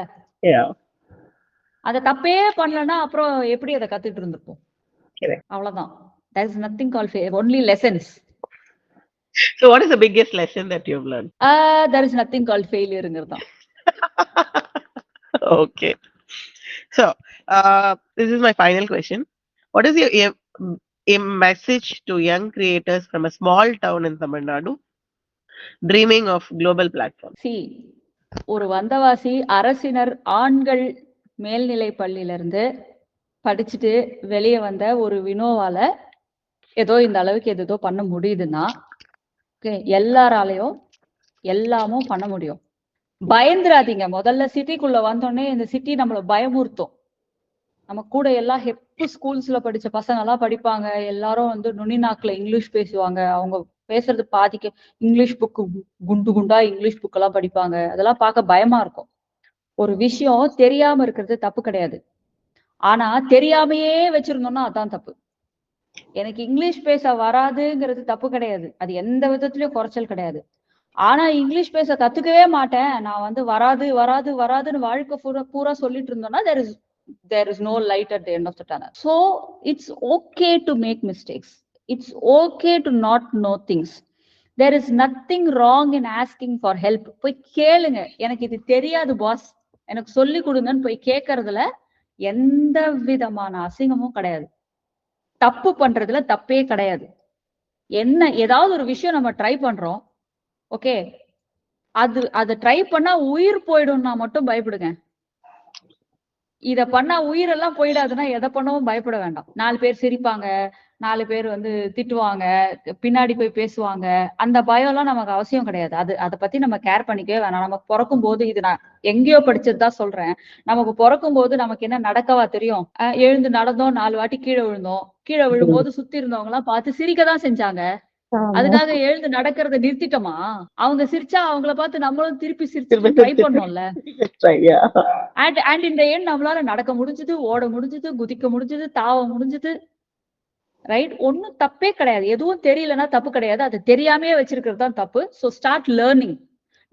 அத தப்பே பண்ணலன்னா அப்புறம் எப்படி அதை கத்துட்டு இருந்திருப்போம். அவ்வளவுதான். there is nothing called failure, only lessons. So what is the biggest lesson that you've learned? There is nothing called failure ங்கிறதான். Okay, so this is my final question. What is your a message to young creators from a small town in Tamil Nadu dreaming of global platform? See, ஒரு வந்தவாசி அரசினர் ஆண்கள் மேல்நிலை பள்ளியில இருந்து படிச்சுட்டு வெளியே வந்த ஒரு வினோவால ஏதோ இந்த அளவுக்கு ஏதோ பண்ண முடியுதுன்னா எல்லாராலையும் எல்லாமும் பண்ண முடியும். பயந்துராதீங்க. முதல்ல சிட்டிக்குள்ள வந்தோடனே இந்த சிட்டி நம்மள பயமுறுத்தும். நம்ம கூட எல்லாம் ஹெப்பு ஸ்கூல்ஸ்ல படிச்ச பசங்க எல்லாம் படிப்பாங்க. எல்லாரும் வந்து நுனி நாக்குல இங்கிலீஷ் பேசுவாங்க. அவங்க பேசுறது பாதிக்க இங்கிலீஷ் புக்கு குண்டு குண்டா இங்கிலீஷ் புக் எல்லாம் படிப்பாங்க. அதெல்லாம் பார்க்க பயமா இருக்கும். ஒரு விஷயம் தெரியாம இருக்கிறது தப்பு கிடையாது. ஆனா தெரியாமையே வச்சிருந்தோம்னா அதான் தப்பு. எனக்கு இங்கிலீஷ் பேச வராதுங்கிறது தப்பு கிடையாது. அது எந்த விதத்திலயும் குறைச்சல் கிடையாது. ஆனா இங்கிலீஷ் பேச கத்துக்கவே மாட்டேன். நான் வந்து வராது, வராது, வராதுன்னு வாழ்க்கை பூரா சொல்லிட்டு இருந்தோம்னா, there is no light at the end of the tunnel. So it's okay to make mistakes. It's okay to not know things. There is nothing wrong in asking for help. போய் கேளுங்க. எனக்கு இது தெரியாது பாஸ். எனக்கு சொல்லி கொடுங்கன்னு போய் கேட்கறதுல எந்த விதமான அசிங்கமும் கிடையாது. தப்பு பண்றதுல தப்பே கிடையாது. ஏதாவது ஒரு விஷயம் நம்ம ட்ரை பண்றோம். ஓகே, அது ட்ரை பண்ணா உயிர் போயிடும்னா மட்டும் பயப்படுங்க. இத பண்ணா உயிரெல்லாம் போயிடாதுன்னா எதை பண்ணவும் பயப்பட வேண்டாம். 4 பேர் சிரிப்பாங்க, 4 பேர் வந்து திட்டுவாங்க, பின்னாடி போய் பேசுவாங்க. அந்த பயம் எல்லாம் நமக்கு அவசியம் கிடையாது. அதை பத்தி நம்ம கேர் பண்ணிக்கவே வேணாம். நமக்கு பிறக்கும் போது, இது நான் எங்கேயோ படிச்சதுதான் சொல்றேன். நமக்கு பிறக்கும் போது நமக்கு என்ன நடக்கவா தெரியும்? எழுந்து நடந்தோம், 4 வாட்டி கீழே விழுந்தோம். கீழே விழும்போது சுத்தி இருந்தவங்க எல்லாம் பார்த்து சிரிக்கதான் செஞ்சாங்க. அதுக்காக எழுந்து நடக்கிறத நிறுத்திட்டோமா? அவங்க சிரிச்சா அவங்கள பார்த்து நம்மளும் திருப்பி சிரிச்சு ட்ரை பண்ணோம்ல. அண்ட் இந்த எண் நம்மளால நடக்க முடிஞ்சது, ஓட முடிஞ்சது, குதிக்க முடிஞ்சது, தாவ முடிஞ்சது. ரைட்? ஒண்ணும் தப்பே கிடையாது. எதுவும் தெரியலன்னா தப்பு கிடையாது. அது தெரியாமையே வச்சிருக்கிறது தான் தப்பு. So start learning.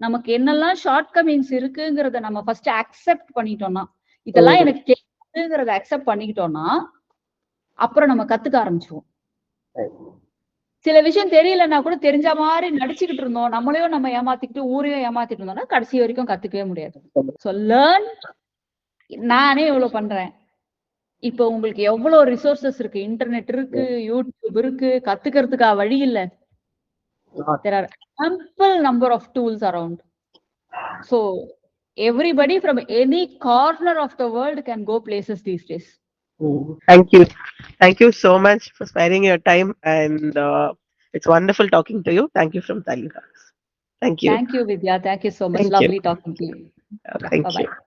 நமக்கு என்னெல்லாம் ஷார்ட் கமிங்ஸ் இருக்குங்கிறத நம்ம ஃபர்ஸ்ட் அக்செப்ட் பண்ணிட்டோம்னா, இதெல்லாம் எனக்கு தெரியாதுங்கிறத அக்செப்ட் பண்ணிக்கிட்டோம்னா, அப்புறம் நம்ம கத்துக்க ஆரம்பிச்சுவோம். சில விஷயம் தெரியலன்னா கூட தெரிஞ்ச மாதிரி நடிச்சுக்கிட்டு இருந்தோம். நம்மளையும் நம்ம ஏமாத்திக்கிட்டு ஊரையும் ஏமாத்திட்டு இருந்தோம்னா கடைசி வரைக்கும் கத்துக்கவே முடியாது. So learn. நானே இவ்வளவு பண்றேன். இப்போ உங்களுக்கு எவ்வளவு ரிசோர்சஸ் இருக்கு. இன்டர்நெட் இருக்கு, யூடியூப் இருக்கு. கத்துக்கிறதுக்கா வழி இல்ல. There are ample number of tools around. So everybody from any corner of the world can go places these days. Thank you. Thank you so much for sparing your time, and it's wonderful talking to you. Thank you from Tally Talks. Thank you. Thank you, Vidya. Thank you so much. Thank you. Lovely talking to you. Thank Bye-bye. you.